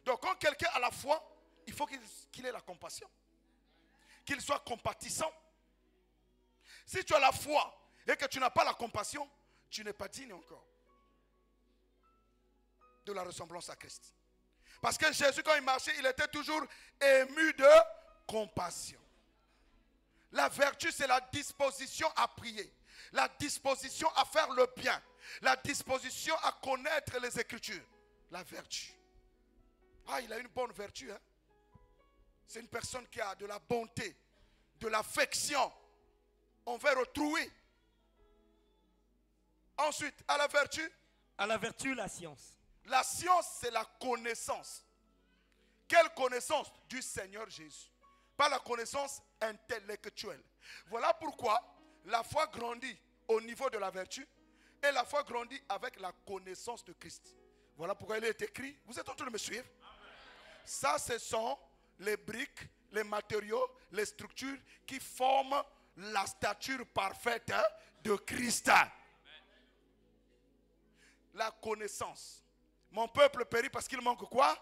Donc quand quelqu'un a la foi, il faut qu'il ait la compassion. Qu'il soit compatissant. Si tu as la foi et que tu n'as pas la compassion, tu n'es pas digne encore de la ressemblance à Christ. Parce que Jésus, quand il marchait, il était toujours ému de compassion. La vertu, c'est la disposition à prier, la disposition à faire le bien, la disposition à connaître les Écritures. La vertu. Ah, il a une bonne vertu. Hein? C'est une personne qui a de la bonté, de l'affection envers autrui. Ensuite, à la vertu. À la vertu, la science. La science, c'est la connaissance. Quelle connaissance? Du Seigneur Jésus. Pas la connaissance intellectuelle. Voilà pourquoi la foi grandit au niveau de la vertu et la foi grandit avec la connaissance de Christ. Voilà pourquoi il est écrit. Vous êtes en train de me suivre? Ça, ce sont les briques, les matériaux, les structures qui forment la stature parfaite de Christ. La connaissance. Mon peuple périt parce qu'il manque quoi?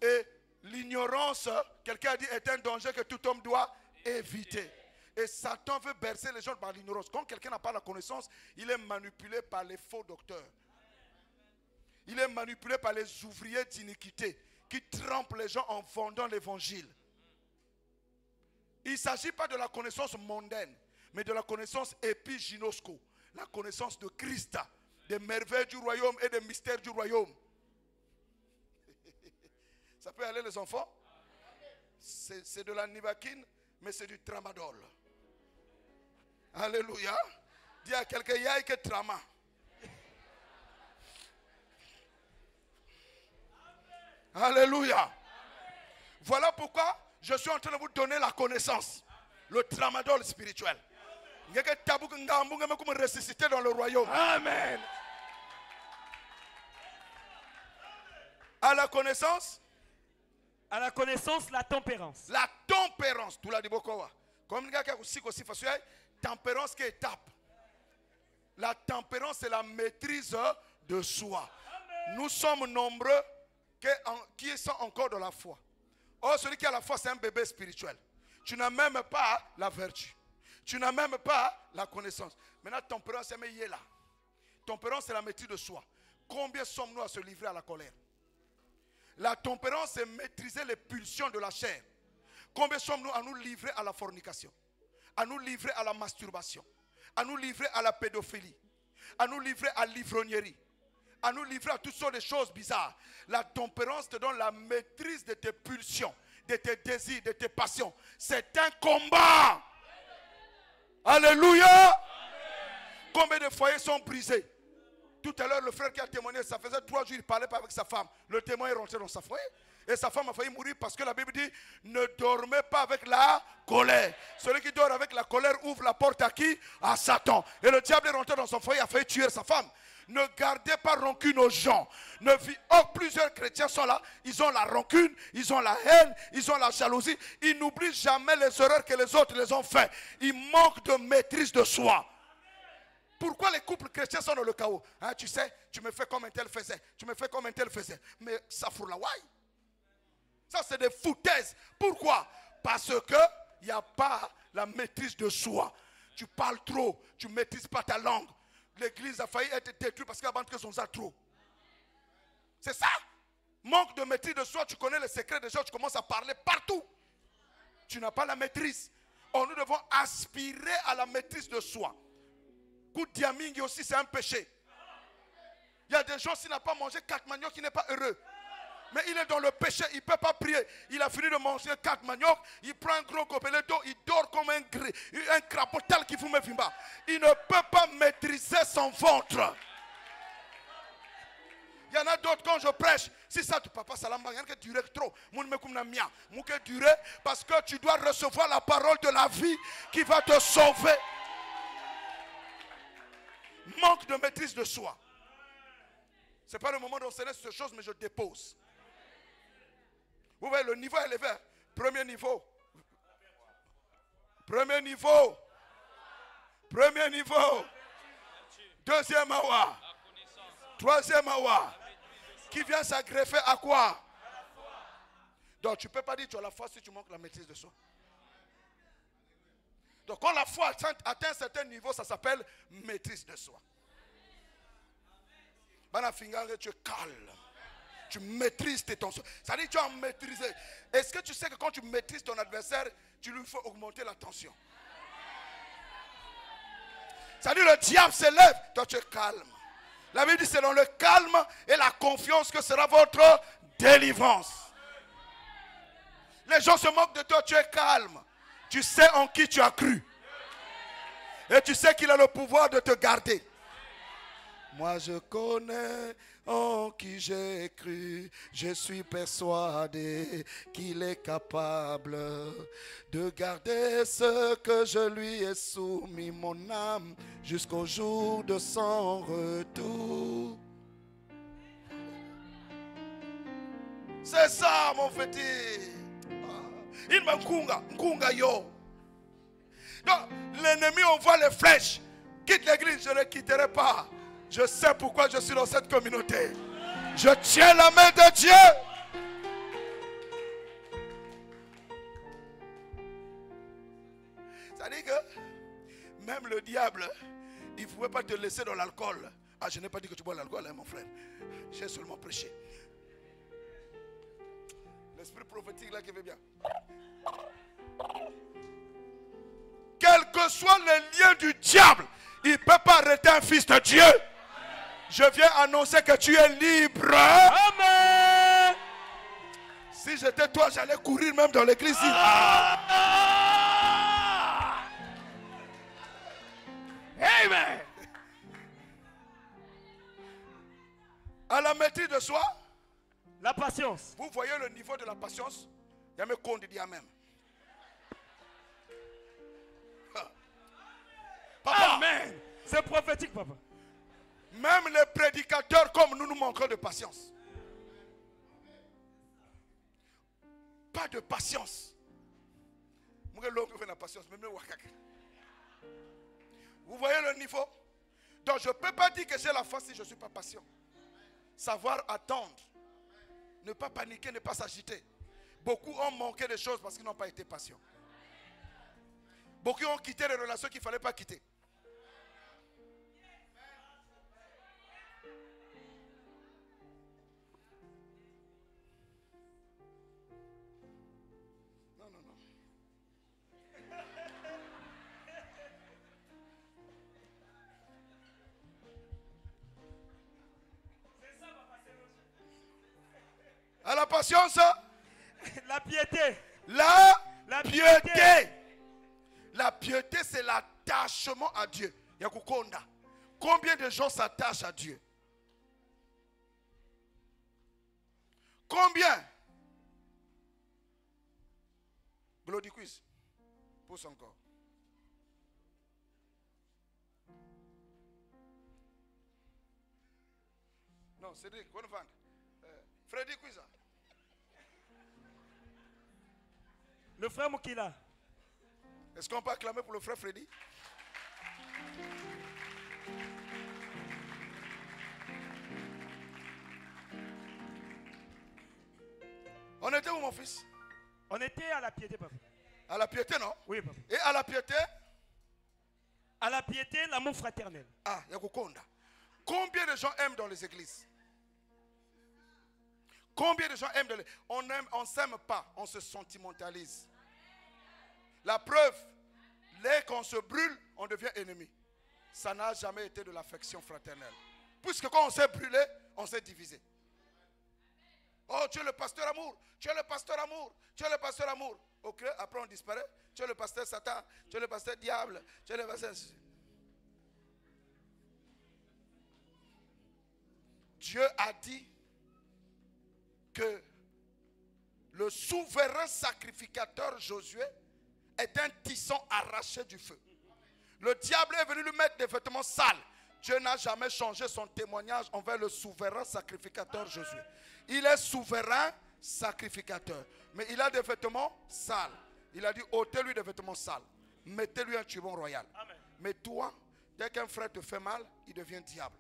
Et l'ignorance, quelqu'un a dit, est un danger que tout homme doit éviter. Et Satan veut bercer les gens par l'ignorance. Quand quelqu'un n'a pas la connaissance, il est manipulé par les faux docteurs. Il est manipulé par les ouvriers d'iniquité qui trempent les gens en vendant l'évangile. Il ne s'agit pas de la connaissance mondaine, mais de la connaissance épigynosco, la connaissance de Christ, des merveilles du royaume et des mystères du royaume. Ça peut aller les enfants? C'est de la nivaquine, mais c'est du tramadol. Alléluia. Dis à quelqu'un, il y a que trama. Alléluia. Voilà pourquoi je suis en train de vous donner la connaissance. Le tramadol spirituel. Il y a que tabou que nous ressusciter dans le royaume. Amen. À la connaissance. À la connaissance, la tempérance. La tempérance. Tout l'a dit beaucoup. Comme il y a aussi tempérance qui est étape. La tempérance, c'est la maîtrise de soi. Nous sommes nombreux qui sont encore dans la foi. Or, celui qui a la foi, c'est un bébé spirituel. Tu n'as même pas la vertu. Tu n'as même pas la connaissance. Maintenant, tempérance, c'est là. Tempérance, c'est la maîtrise de soi. Combien sommes-nous à se livrer à la colère? La tempérance, c'est maîtriser les pulsions de la chair. Combien sommes-nous à nous livrer à la fornication, à nous livrer à la masturbation, à nous livrer à la pédophilie, à nous livrer à l'ivrognerie, à nous livrer à toutes sortes de choses bizarres? La tempérance te donne la maîtrise de tes pulsions, de tes désirs, de tes passions. C'est un combat. Alléluia. Amen. Combien de foyers sont brisés? Tout à l'heure, le frère qui a témoigné, ça faisait 3 jours, il ne parlait pas avec sa femme. Le témoin est rentré dans sa foyer. Et sa femme a failli mourir parce que la Bible dit, ne dormez pas avec la colère. Celui qui dort avec la colère ouvre la porte à qui? À Satan. Et le diable est rentré dans son foyer, a failli tuer sa femme. Ne gardez pas rancune aux gens. Plusieurs chrétiens sont là. Ils ont la rancune, ils ont la haine, ils ont la jalousie. Ils n'oublient jamais les erreurs que les autres les ont fait. Ils manquent de maîtrise de soi. Pourquoi les couples chrétiens sont dans le chaos? Hein, tu sais, tu me fais comme un tel faisait. Tu me fais comme un tel faisait. Mais ça fout la ouaille. Ça, c'est des foutaises. Pourquoi? Parce qu'il n'y a pas la maîtrise de soi. Tu parles trop. Tu ne maîtrises pas ta langue. L'église a failli être détruite parce qu'elle a vendu son trop. C'est ça. Manque de maîtrise de soi. Tu connais les secrets des gens. Tu commences à parler partout. Tu n'as pas la maîtrise. Or, nous devons aspirer à la maîtrise de soi. Coup diamingi aussi, c'est un péché. Il y a des gens, s'il n'a pas mangé 4 maniocs, qui n'est pas heureux. Mais il est dans le péché, il ne peut pas prier. Il a fini de manger 4 maniocs, il prend un gros gobelet d'eau, il dort comme un crapaud tel qu'il fume Vimba. Il ne peut pas maîtriser son ventre. Il y y en a d'autres quand je prêche. Si ça tu papa salamba, il y a que durer trop. Durer parce que tu dois recevoir la parole de la vie qui va te sauver. Manque de maîtrise de soi. Ce n'est pas le moment d'enseigner cette chose, mais je dépose. Vous voyez, le niveau est élevé. Premier niveau. Premier niveau. Premier niveau. Deuxième awa. Troisième awa. Qui vient s'aggreffer à quoi? Donc tu ne peux pas dire que tu as la foi si tu manques la maîtrise de soi. Donc quand la foi atteint un certain niveau, ça s'appelle maîtrise de soi. Tu es calme. Tu maîtrises tes tensions. Ça dit que tu as maîtrisé. Est-ce que tu sais que quand tu maîtrises ton adversaire, tu lui faut augmenter la tension? Ça dit le diable s'élève, toi tu es calme. La Bible dit c'est dans le calme et la confiance que sera votre délivrance. Les gens se moquent de toi, tu es calme. Tu sais en qui tu as cru. Et tu sais qu'il a le pouvoir de te garder. Moi je connais en qui j'ai cru. Je suis persuadé qu'il est capable de garder ce que je lui ai soumis, mon âme, jusqu'au jour de son retour. C'est ça mon fétiche. Il m'a nkunga yo. Donc l'ennemi envoie les flèches. Quitte l'église, je ne quitterai pas. Je sais pourquoi je suis dans cette communauté. Je tiens la main de Dieu. Ça dit que même le diable, il ne pouvait pas te laisser dans l'alcool. Ah, je n'ai pas dit que tu bois l'alcool, hein, mon frère. J'ai seulement prêché. L'esprit prophétique là qui veut bien. Quel que soit le lien du diable, il ne peut pas arrêter un fils de Dieu. Je viens annoncer que tu es libre. Amen. Si j'étais toi, j'allais courir même dans l'église. Amen. À la maîtrise de soi, la patience. Vous voyez le niveau de la patience? Il y a mes comptes dit même. Papa. Amen. C'est prophétique, papa. Même les prédicateurs comme nous manquons de patience. Pas de patience. Vous voyez le niveau? Donc je ne peux pas dire que j'ai la foi si je ne suis pas patient. Savoir attendre. Ne pas paniquer, ne pas s'agiter. Beaucoup ont manqué de choses parce qu'ils n'ont pas été patients. Beaucoup ont quitté les relations qu'il ne fallait pas quitter. À la patience, la piété. La piété. La piété, c'est l'attachement à Dieu. Yakukonda. Combien de gens s'attachent à Dieu? Combien? Bloody quiz. Pousse encore. Non, Cédric, qu'on vende. Freddy Quiza. Le frère Moukila. Est-ce qu'on peut acclamer pour le frère Freddy? On était où mon fils? On était à la piété, papa. À la piété, non? Oui, papa. Et à la piété? À la piété, l'amour fraternel. Ah, Yakukonda. Combien de gens aiment dans les églises? Combien de gens aiment on ne s'aime pas, on se sentimentalise. La preuve, dès qu'on se brûle, on devient ennemi. Ça n'a jamais été de l'affection fraternelle. Puisque quand on s'est brûlé, on s'est divisé. Oh, tu es le pasteur amour, tu es le pasteur amour, tu es le pasteur amour. Ok, après on disparaît. Tu es le pasteur Satan, tu es le pasteur diable, tu es le pasteur... Dieu a dit que le souverain sacrificateur Josué est un tisson arraché du feu. Le diable est venu lui mettre des vêtements sales. Dieu n'a jamais changé son témoignage envers le souverain sacrificateur Josué. Il est souverain sacrificateur. Mais il a des vêtements sales. Il a dit, ôtez-lui des vêtements sales. Mettez-lui un turban royal. Amen. Mais toi, dès qu'un frère te fait mal, il devient diable.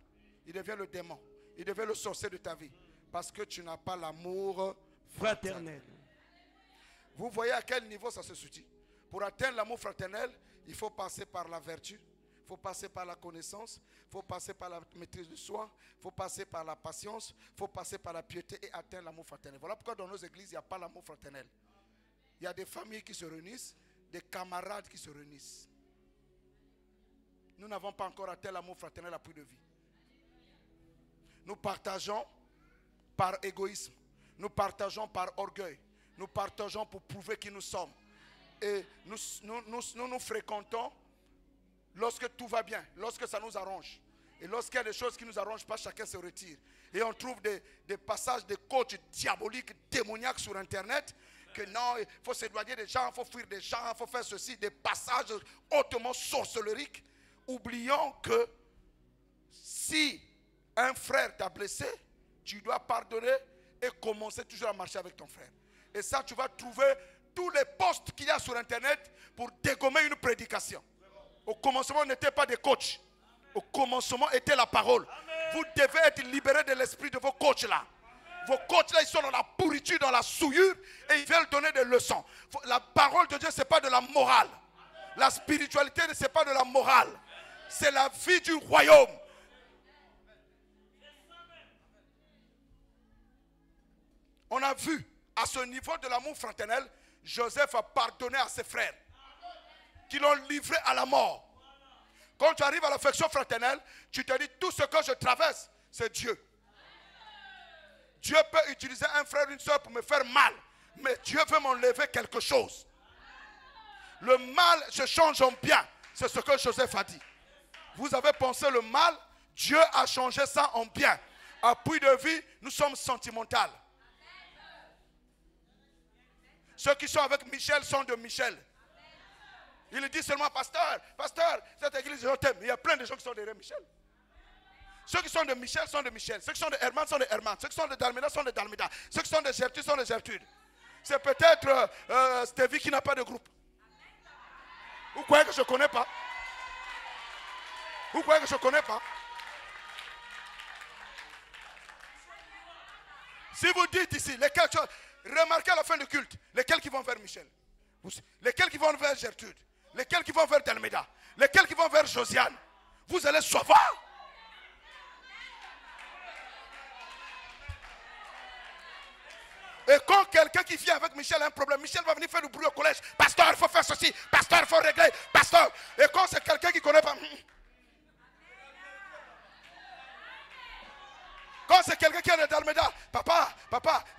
Il devient le démon. Il devient le sorcier de ta vie. Parce que tu n'as pas l'amour fraternel. Vous voyez à quel niveau ça se situe. Pour atteindre l'amour fraternel, il faut passer par la vertu. Il faut passer par la connaissance. Il faut passer par la maîtrise de soi. Il faut passer par la patience. Il faut passer par la piété et atteindre l'amour fraternel. Voilà pourquoi dans nos églises, il n'y a pas l'amour fraternel. Il y a des familles qui se réunissent, des camarades qui se réunissent. Nous n'avons pas encore atteint l'amour fraternel à prix de vie. Nous partageons par égoïsme. Nous partageons par orgueil. Nous partageons pour prouver qui nous sommes. Et nous fréquentons lorsque tout va bien, lorsque ça nous arrange. Et lorsqu'il y a des choses qui ne nous arrangent pas, chacun se retire. Et on trouve des passages de coachs diaboliques, démoniaques sur Internet. Que non, il faut s'éloigner des gens, il faut fuir des gens, il faut faire ceci. Des passages hautement sorcelleriques. Oublions que si un frère t'a blessé, tu dois pardonner et commencer toujours à marcher avec ton frère. Et ça, tu vas trouver tous les posts qu'il y a sur Internet pour dégommer une prédication. Au commencement, on n'était pas des coachs. Au commencement, était la parole. Amen. Vous devez être libérés de l'esprit de vos coachs là. Vos coachs là, ils sont dans la pourriture, dans la souillure et ils veulent donner des leçons. La parole de Dieu, ce n'est pas de la morale. La spiritualité, ce n'est pas de la morale. C'est la vie du royaume. On a vu à ce niveau de l'amour fraternel, Joseph a pardonné à ses frères qui l'ont livré à la mort. Quand tu arrives à l'affection fraternelle, tu te dis tout ce que je traverse, c'est Dieu. Dieu peut utiliser un frère ou une soeur pour me faire mal, mais Dieu veut m'enlever quelque chose. Le mal se change en bien. C'est ce que Joseph a dit. Vous avez pensé le mal, Dieu a changé ça en bien. À prix de vie, nous sommes sentimentaux. Ceux qui sont avec Michel sont de Michel. Il dit seulement, pasteur, cette église, je t'aime. Il y a plein de gens qui sont derrière Michel. Ceux qui sont de Michel sont de Michel. Ceux qui sont de Herman sont de Herman. Ceux qui sont de Dalmida sont de Dalmida. Ceux qui sont de Gertrude sont de Gertrude. C'est peut-être Stevie qui n'a pas de groupe. Vous croyez que je ne connais pas? Vous croyez que je ne connais pas? Si vous dites ici, lesquels, remarquez à la fin du culte, lesquels qui vont vers Michel, lesquels qui vont vers Gertrude, lesquels qui vont vers Dalmida, lesquels qui vont vers Josiane, vous allez savoir. Et quand quelqu'un qui vient avec Michel a un problème, Michel va venir faire du bruit au collège. Pasteur, il faut faire ceci. Pasteur, il faut régler. Pasteur. Et quand c'est quelqu'un qui ne connaît pas. Quand c'est quelqu'un qui est de Dalmeda. Papa,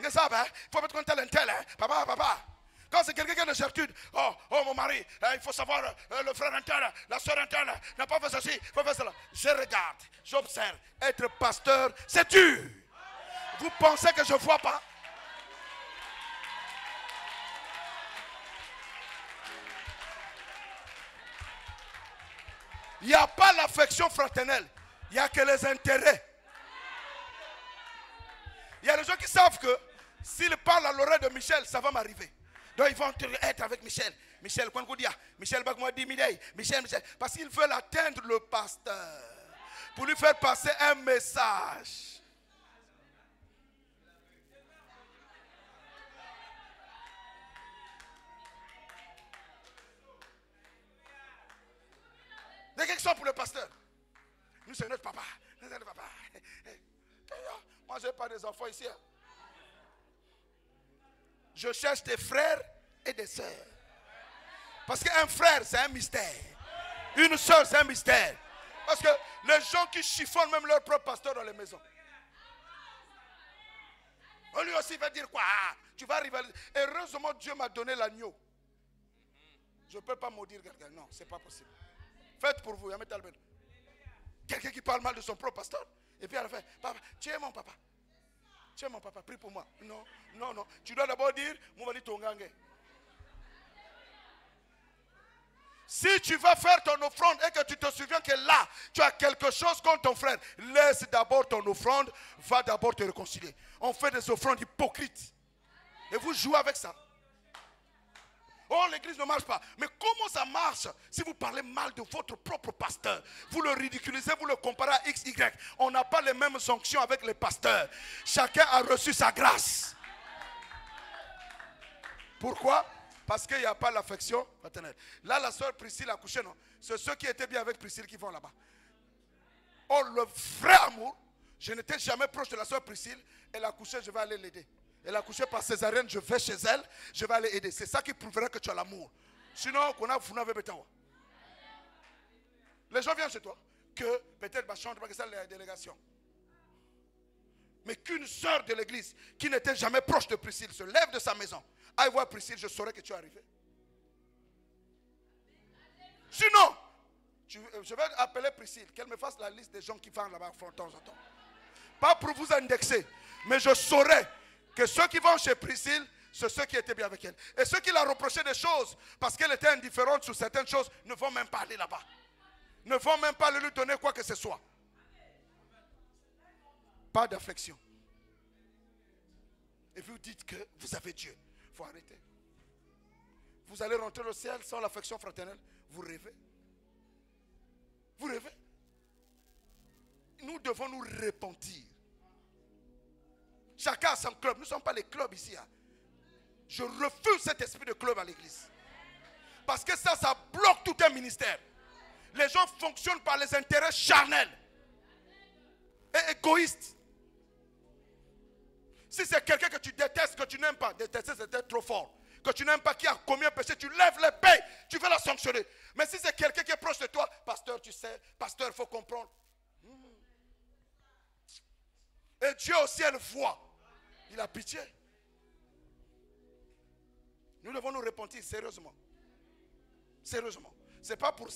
il faut mettre un tel, hein. Papa. Quand c'est quelqu'un qui est de Gertrude. Oh mon mari, il faut savoir, le frère interne, la soeur interne, n'a pas fait ceci, il faut faire cela. Je regarde, j'observe. Être pasteur, c'est dur. Vous pensez que je ne vois pas? Il n'y a pas l'affection fraternelle. Il n'y a que les intérêts. Il y a des gens qui savent que s'ils parlent à l'oreille de Michel, ça va m'arriver. Donc ils vont être avec Michel. Michel, Michel Bagmoua 10 000. Michel. Parce qu'ils veulent atteindre le pasteur. Pour lui faire passer un message. Des questions pour le pasteur. Nous, c'est notre papa. Moi, je n'ai pas des enfants ici. Je cherche des frères et des sœurs. Parce qu'un frère, c'est un mystère. Une sœur, c'est un mystère. Parce que les gens qui chiffonnent même leur propre pasteur dans les maisons. Lui aussi va dire quoi? Tu vas rivaliser. Heureusement, Dieu m'a donné l'agneau. Je ne peux pas maudire quelqu'un. Non, ce n'est pas possible. Faites pour vous. Quelqu'un qui parle mal de son propre pasteur. Et puis à la fin, papa, tu es mon papa. Tu es mon papa, prie pour moi. Non, non, non. Tu dois d'abord dire, Mouvali Tongange. Si tu vas faire ton offrande et que tu te souviens que là, tu as quelque chose contre ton frère, laisse d'abord ton offrande, va d'abord te réconcilier. On fait des offrandes hypocrites. Et vous jouez avec ça. Oh, l'église ne marche pas. Mais comment ça marche si vous parlez mal de votre propre pasteur? Vous le ridiculisez, vous le comparez à X, Y. On n'a pas les mêmes sanctions avec les pasteurs. Chacun a reçu sa grâce. Pourquoi? Parce qu'il n'y a pas l'affection fraternelle. Là, la soeur Priscille a couché, non? C'est ceux qui étaient bien avec Priscille qui vont là-bas. Oh, le vrai amour, je n'étais jamais proche de la soeur Priscille. Elle a couché, je vais aller l'aider. Elle a couché par césarienne, je vais chez elle, je vais aller aider. C'est ça qui prouvera que tu as l'amour. Sinon, les gens viennent chez toi, que peut-être ma chambre, que c'est la délégation. Mais qu'une soeur de l'église qui n'était jamais proche de Priscille se lève de sa maison, aille voir Priscille, je saurais que tu es arrivé. Sinon, je vais appeler Priscille, qu'elle me fasse la liste des gens qui vont là-bas de temps en temps. Pas pour vous indexer, mais je saurais que ceux qui vont chez Priscille, c'est ceux qui étaient bien avec elle. Et ceux qui la reprochaient des choses, parce qu'elle était indifférente sur certaines choses, ne vont même pas aller là-bas. Ne vont même pas lui donner quoi que ce soit. Pas d'affection. Et vous dites que vous avez Dieu. Il faut arrêter. Vous allez rentrer au ciel sans l'affection fraternelle. Vous rêvez. Vous rêvez. Nous devons nous repentir. Chacun a son club. Nous ne sommes pas les clubs ici. Hein. Je refuse cet esprit de club à l'église. Parce que ça bloque tout un ministère. Les gens fonctionnent par les intérêts charnels et égoïstes. Si c'est quelqu'un que tu détestes, que tu n'aimes pas, détester c'est peut-être trop fort, que tu n'aimes pas, qui a commis un péché, tu lèves l'épée, tu vas la sanctionner. Mais si c'est quelqu'un qui est proche de toi, pasteur, tu sais, pasteur, il faut comprendre. Et Dieu au ciel voit. Il a pitié. Nous devons nous repentir sérieusement. Sérieusement. Ce n'est pas pour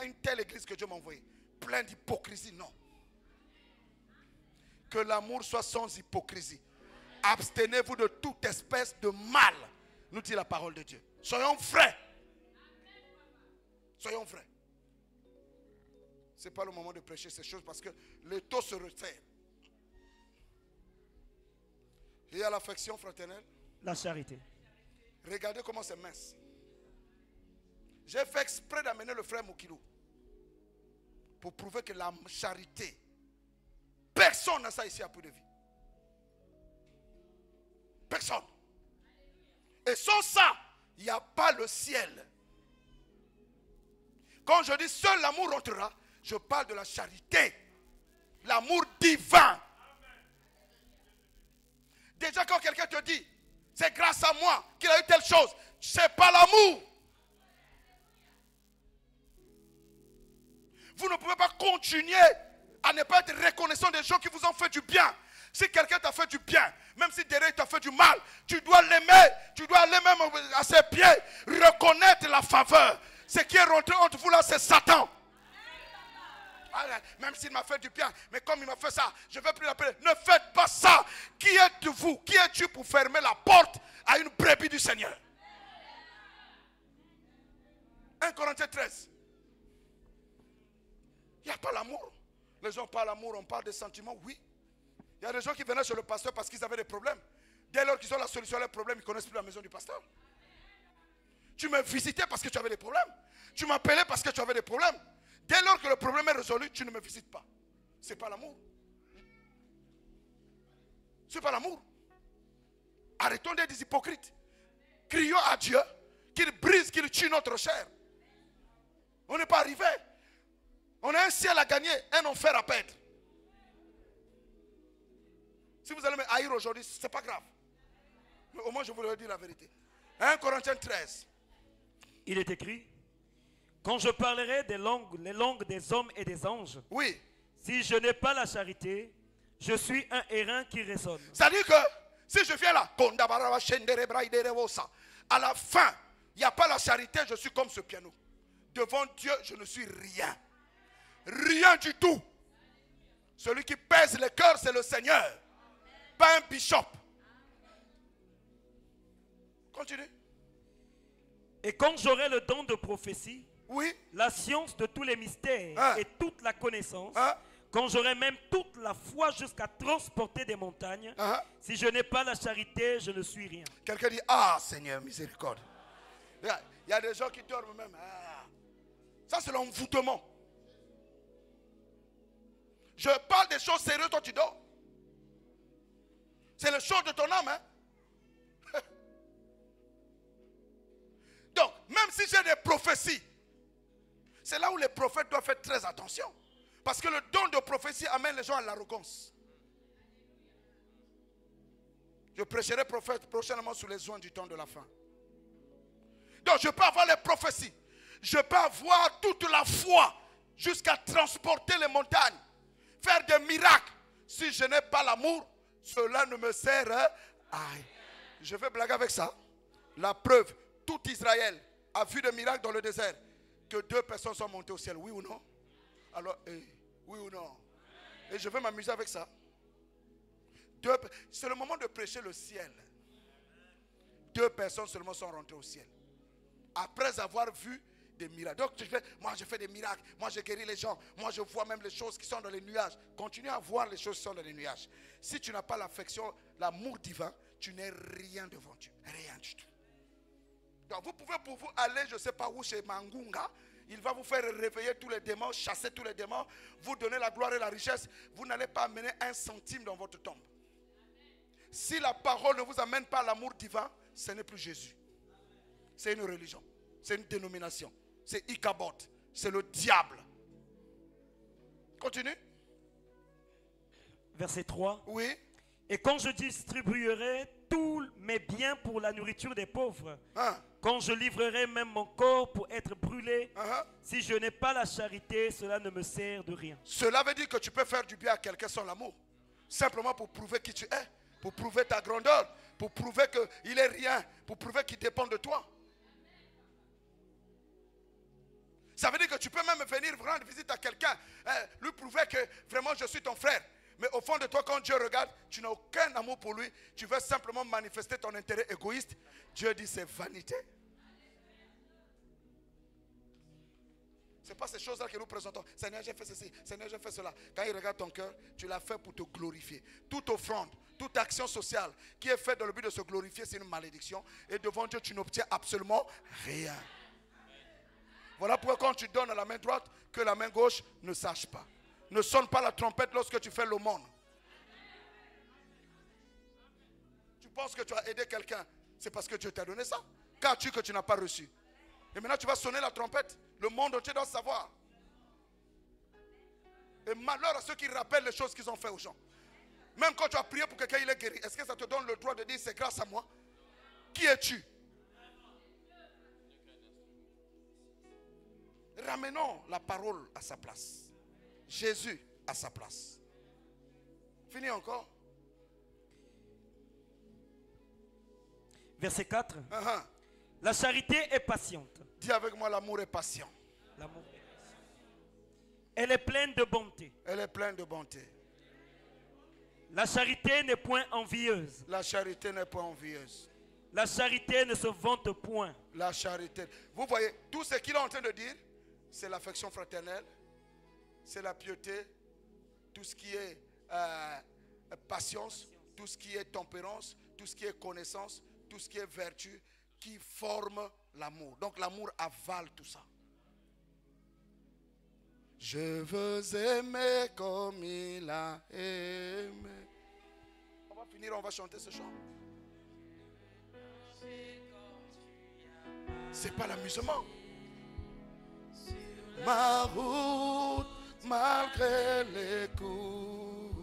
une telle église que Dieu m'a envoyé. Plein d'hypocrisie, non. Que l'amour soit sans hypocrisie. Abstenez-vous de toute espèce de mal, nous dit la parole de Dieu. Soyons vrais. Soyons vrais. Ce n'est pas le moment de prêcher ces choses parce que le taux se resserre. Il y a l'affection fraternelle. La charité. Regardez comment c'est mince. J'ai fait exprès d'amener le frère Moukilou pour prouver que la charité, personne n'a ça ici à Puy de Vie. Personne. Et sans ça, il n'y a pas le ciel. Quand je dis seul l'amour entrera, je parle de la charité. L'amour divin. Déjà quand quelqu'un te dit, c'est grâce à moi qu'il a eu telle chose, c'est pas l'amour. Vous ne pouvez pas continuer à ne pas être reconnaissant des gens qui vous ont fait du bien. Si quelqu'un t'a fait du bien, même si derrière il t'a fait du mal, tu dois l'aimer, tu dois aller même à ses pieds, reconnaître la faveur. Ce qui est rentré entre vous là, c'est Satan. Même s'il m'a fait du bien, mais comme il m'a fait ça, je ne vais plus l'appeler. Ne faites pas ça. Qui êtes-vous? Qui es-tu pour fermer la porte à une brebis du Seigneur? 1 Corinthiens 13. Il n'y a pas l'amour. Les gens parlent d'amour, on parle des sentiments, oui. Il y a des gens qui venaient chez le pasteur parce qu'ils avaient des problèmes. Dès lors qu'ils ont la solution à leurs problèmes, ils ne connaissent plus la maison du pasteur. Tu me visitais parce que tu avais des problèmes. Tu m'appelais parce que tu avais des problèmes. Dès lors que le problème est résolu, tu ne me visites pas. Ce n'est pas l'amour. Ce n'est pas l'amour. Arrêtons d'être des hypocrites. Crions à Dieu qu'il brise, qu'il tue notre chair. On n'est pas arrivé. On a un ciel à gagner, un enfer à perdre. Si vous allez me haïr aujourd'hui, ce n'est pas grave. Mais au moins, je vous leur dis la vérité. 1 Corinthiens 13. Il est écrit, quand je parlerai les langues des hommes et des anges, oui. Si je n'ai pas la charité, je suis un airain qui résonne. C'est-à-dire que si je viens là, à la fin, il n'y a pas la charité, je suis comme ce piano. Devant Dieu, je ne suis rien. Rien du tout. Celui qui pèse les cœurs, c'est le Seigneur. Pas un bishop. Continue. Et quand j'aurai le don de prophétie, Oui. la science de tous les mystères Hein? et toute la connaissance, Hein? quand j'aurai même toute la foi jusqu'à transporter des montagnes, Hein? si je n'ai pas la charité, je ne suis rien. Quelqu'un dit, ah Seigneur, miséricorde. Il y a des gens qui dorment même. Ah. Ça, c'est l'envoûtement. Je parle des choses sérieuses, toi tu dors. C'est le choses de ton âme. Hein? Donc, même si j'ai des prophéties, c'est là où les prophètes doivent faire très attention. Parce que le don de prophétie amène les gens à l'arrogance. Je prêcherai prophète prochainement sur les joints du temps de la fin. Donc, je peux avoir les prophéties. Je peux avoir toute la foi jusqu'à transporter les montagnes. Faire des miracles. Si je n'ai pas l'amour, cela ne me sert à rien. Je vais blaguer avec ça. La preuve, tout Israël a vu des miracles dans le désert. Que 2 personnes sont montées au ciel, oui ou non? Alors, oui ou non? Et je vais m'amuser avec ça. C'est le moment de prêcher le ciel. 2 personnes seulement sont rentrées au ciel. Après avoir vu des miracles. Donc, moi je fais des miracles. Moi je guéris les gens. Moi je vois même les choses qui sont dans les nuages. Continue à voir les choses qui sont dans les nuages. Si tu n'as pas l'affection, l'amour divin, tu n'es rien devant Dieu. Rien du tout. Donc vous pouvez pour vous aller, je ne sais pas où, chez Mangunga. Il va vous faire réveiller tous les démons, chasser tous les démons, vous donner la gloire et la richesse. Vous n'allez pas amener 1 centime dans votre tombe. Si la parole ne vous amène pas à l'amour divin, ce n'est plus Jésus. C'est une religion. C'est une dénomination. C'est Ichabod. C'est le diable. Continue. Verset 3. Oui. Et quand je distribuerai tous mes biens pour la nourriture des pauvres, Hein? quand je livrerai même mon corps pour être brûlé, Uh-huh. si je n'ai pas la charité, cela ne me sert de rien. Cela veut dire que tu peux faire du bien à quelqu'un sans l'amour. Simplement pour prouver qui tu es. Pour prouver ta grandeur. Pour prouver qu'il est rien. Pour prouver qu'il dépend de toi. Ça veut dire que tu peux même venir rendre visite à quelqu'un. Lui prouver que vraiment je suis ton frère. Mais au fond de toi, quand Dieu regarde, tu n'as aucun amour pour lui. Tu veux simplement manifester ton intérêt égoïste. Dieu dit c'est vanité. Ce n'est pas ces choses-là que nous présentons. Seigneur, j'ai fait ceci. Seigneur, j'ai fait cela. Quand il regarde ton cœur, tu l'as fait pour te glorifier. Toute offrande, toute action sociale qui est faite dans le but de se glorifier, c'est une malédiction. Et devant Dieu, tu n'obtiens absolument rien. Voilà pourquoi quand tu donnes à la main droite, que la main gauche ne sache pas. Ne sonne pas la trompette lorsque tu fais l'aumône. Tu penses que tu as aidé quelqu'un, c'est parce que Dieu t'a donné ça. Qu'as-tu que tu n'as pas reçu? Et maintenant tu vas sonner la trompette. Le monde entier doit savoir. Et malheur à ceux qui rappellent les choses qu'ils ont fait aux gens. Même quand tu as prié pour quelqu'un, il est guéri. Est-ce que ça te donne le droit de dire c'est grâce à moi? Qui es-tu? Ramenons la parole à sa place. Jésus à sa place. Fini encore. Verset 4. Uh-huh. La charité est patiente. Dis avec moi, l'amour est patient. L'amour est patient. Elle est pleine de bonté. Elle est pleine de bonté. La charité n'est point envieuse. La charité n'est pas envieuse. La charité ne se vante point. La charité. Vous voyez, tout ce qu'il est en train de dire, c'est l'affection fraternelle, c'est la piété, tout ce qui est patience, tout ce qui est tempérance, tout ce qui est connaissance, tout ce qui est vertu, qui forme l'amour. Donc l'amour avale tout ça. Je veux aimer comme il a aimé. On va finir, on va chanter ce chant. C'est pas l'amusement. Ma route, malgré les coups,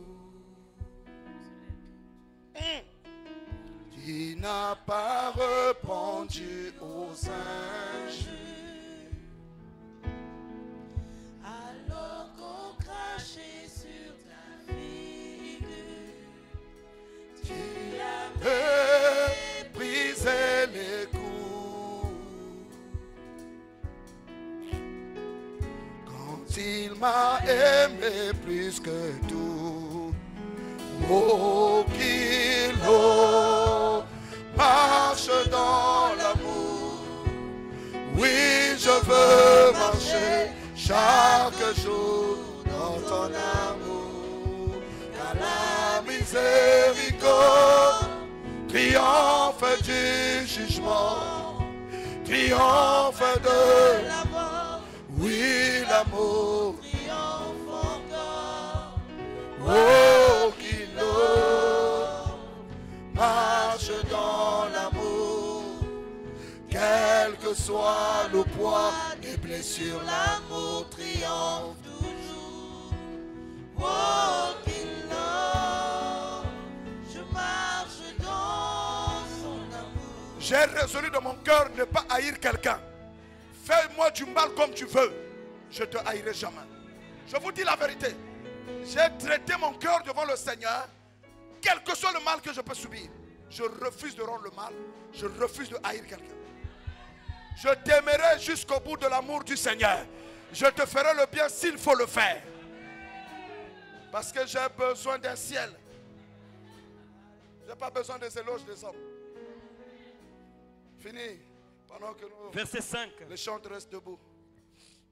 qui n'a pas répondu aux injures. Alors qu'on crachait sur ta figure, tu as brisé les coups. Quand il m'a aimé plus que tout. Oh, qu'il marche dans l'amour. Oui, je veux marcher chaque jour dans ton amour. Car la miséricorde triomphe du jugement, triomphe de la mort, oui, l'amour. triomphe encore. Oh, qu'il marche dans l'amour, quel que soit le poids des blessures, L'amour triomphe toujours. Oh, qu'il je marche dans son amour. j'ai résolu dans mon cœur de ne pas haïr quelqu'un. Fais-moi du mal comme tu veux, je ne te haïrai jamais. Je vous dis la vérité. J'ai traité mon cœur devant le Seigneur. Quel que soit le mal que je peux subir, je refuse de rendre le mal. Je refuse de haïr quelqu'un. Je t'aimerai jusqu'au bout de l'amour du Seigneur. Je te ferai le bien s'il faut le faire. Parce que j'ai besoin d'un ciel. Je n'ai pas besoin des éloges des hommes. Fini. Pendant que nous, Verset 5. les chantres restent debout.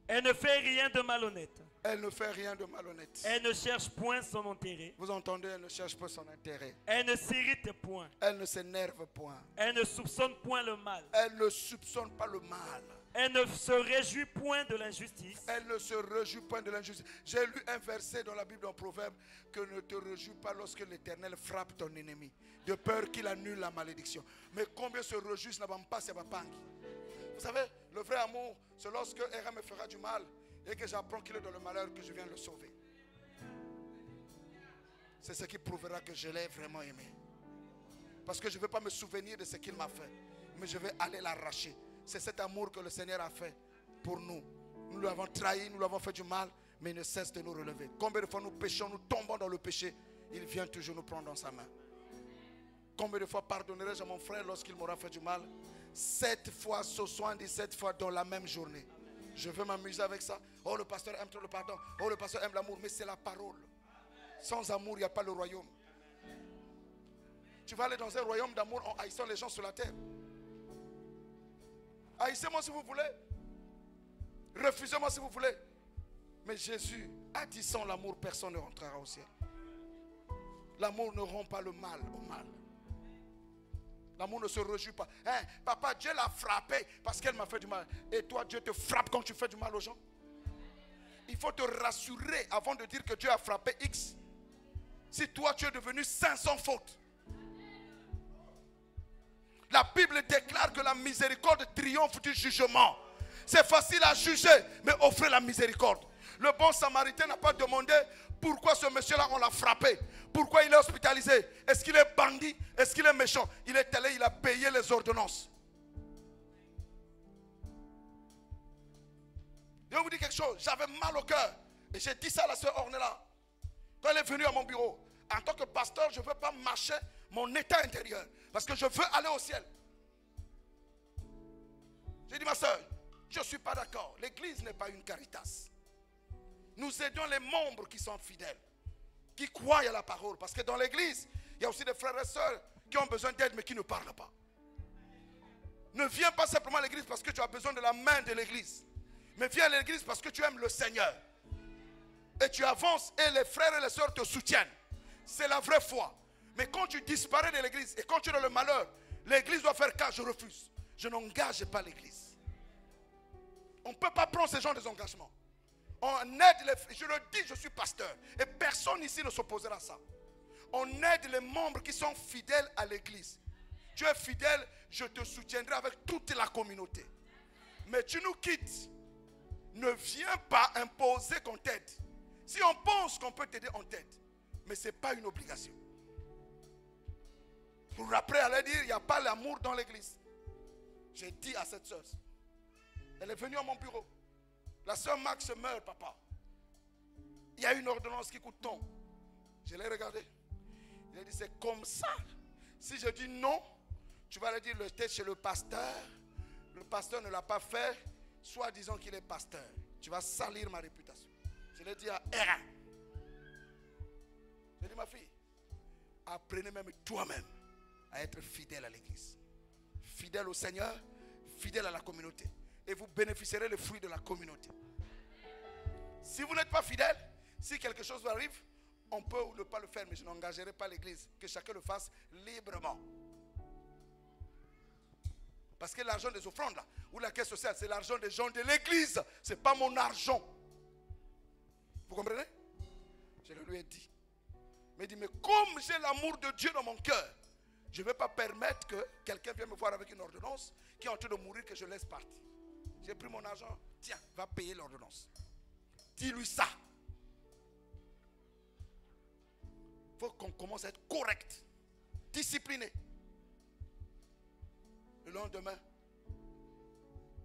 Elle ne fait rien de malhonnête. Elle ne fait rien de malhonnête. Elle ne cherche point son intérêt. Vous entendez, elle ne cherche pas son intérêt. Elle ne s'irrite point. Elle ne s'énerve point. Elle ne soupçonne point le mal. Elle ne soupçonne pas le mal. Elle ne se réjouit point de l'injustice. Elle ne se réjouit point de l'injustice. J'ai lu un verset dans la Bible en Proverbe que ne te réjouis pas lorsque l'Éternel frappe ton ennemi, de peur qu'il annule la malédiction. Mais combien se réjouissent n'a pas c'est pas pangi. Vous savez, le vrai amour, c'est lorsque Héra me fera du mal et que j'apprends qu'il est dans le malheur que je viens le sauver. C'est ce qui prouvera que je l'ai vraiment aimé. Parce que je ne veux pas me souvenir de ce qu'il m'a fait, mais je vais aller l'arracher. C'est cet amour que le Seigneur a fait pour nous. Nous l'avons trahi, nous l'avons fait du mal, mais il ne cesse de nous relever. Combien de fois nous péchons, nous tombons dans le péché, il vient toujours nous prendre dans sa main. Combien de fois pardonnerai-je à mon frère lorsqu'il m'aura fait du mal? 7 fois, 77 fois dans la même journée. Je veux m'amuser avec ça. Oh, le pasteur aime trop le pardon. Oh, le pasteur aime l'amour. Mais c'est la parole. Sans amour, il n'y a pas le royaume. Tu vas aller dans un royaume d'amour en haïssant les gens sur la terre. Haïssez-moi si vous voulez. Refusez-moi si vous voulez. Mais Jésus a dit sans l'amour, personne ne rentrera au ciel. L'amour ne rend pas le mal au mal. L'amour ne se réjouit pas. Hein, papa, Dieu l'a frappé parce qu'elle m'a fait du mal. Et toi, Dieu te frappe quand tu fais du mal aux gens. Il faut te rassurer avant de dire que Dieu a frappé X. Si toi, tu es devenu 500 fautes. La Bible déclare que la miséricorde triomphe du jugement. C'est facile à juger, mais offrez la miséricorde. Le bon samaritain n'a pas demandé pourquoi ce monsieur-là, on l'a frappé. Pourquoi il est hospitalisé? Est-ce qu'il est bandit? Est-ce qu'il est méchant? Il est allé, il a payé les ordonnances. Je vais vous dire quelque chose. J'avais mal au cœur. Et j'ai dit ça à la sœur Ornella. Quand elle est venue à mon bureau. En tant que pasteur, je ne veux pas marcher mon état intérieur. Parce que je veux aller au ciel. J'ai dit, ma soeur, je ne suis pas d'accord. L'église n'est pas une caritas. Nous aidons les membres qui sont fidèles, qui croient à la parole. Parce que dans l'église, il y a aussi des frères et sœurs qui ont besoin d'aide mais qui ne parlent pas. Ne viens pas simplement à l'église parce que tu as besoin de la main de l'église. Mais viens à l'église parce que tu aimes le Seigneur. Et tu avances et les frères et les sœurs te soutiennent. C'est la vraie foi. Mais quand tu disparais de l'église et quand tu es dans le malheur, l'église doit faire cas, je refuse. Je n'engage pas l'église. On ne peut pas prendre ce genre d'engagement. On aide les... Je le dis, je suis pasteur. Et personne ici ne s'opposera à ça. On aide les membres qui sont fidèles à l'église. Tu es fidèle, je te soutiendrai avec toute la communauté. Mais tu nous quittes. Ne viens pas imposer qu'on t'aide. Si on pense qu'on peut t'aider, on t'aide. Mais ce n'est pas une obligation. Pour après aller dire, il n'y a pas l'amour dans l'église. J'ai dit à cette soeur. Elle est venue à mon bureau. La soeur Max meurt, papa. Il y a une ordonnance qui coûte tant. Je l'ai regardé. Il a dit, c'est comme ça. Si je dis non, tu vas aller dire le test chez le pasteur. Le pasteur ne l'a pas fait, soit disant qu'il est pasteur. Tu vas salir ma réputation. Je l'ai dit à Héra. J'ai dit, ma fille, apprenez même toi-même à être fidèle à l'église. Fidèle au Seigneur, fidèle à la communauté. Et vous bénéficierez les fruits de la communauté. Si vous n'êtes pas fidèle, si quelque chose vous arrive, on peut ou ne pas le faire, mais je n'engagerai pas l'église. Que chacun le fasse librement. Parce que l'argent des offrandes, là, ou la caisse sociale, c'est l'argent des gens de l'église. Ce n'est pas mon argent. Vous comprenez? Je le lui ai dit. Mais il dit, mais comme j'ai l'amour de Dieu dans mon cœur, je ne vais pas permettre que quelqu'un vienne me voir avec une ordonnance qui est en train de mourir, que je laisse partir. J'ai pris mon argent. Tiens, va payer l'ordonnance. Dis-lui ça. Il faut qu'on commence à être correct, discipliné. Le lendemain,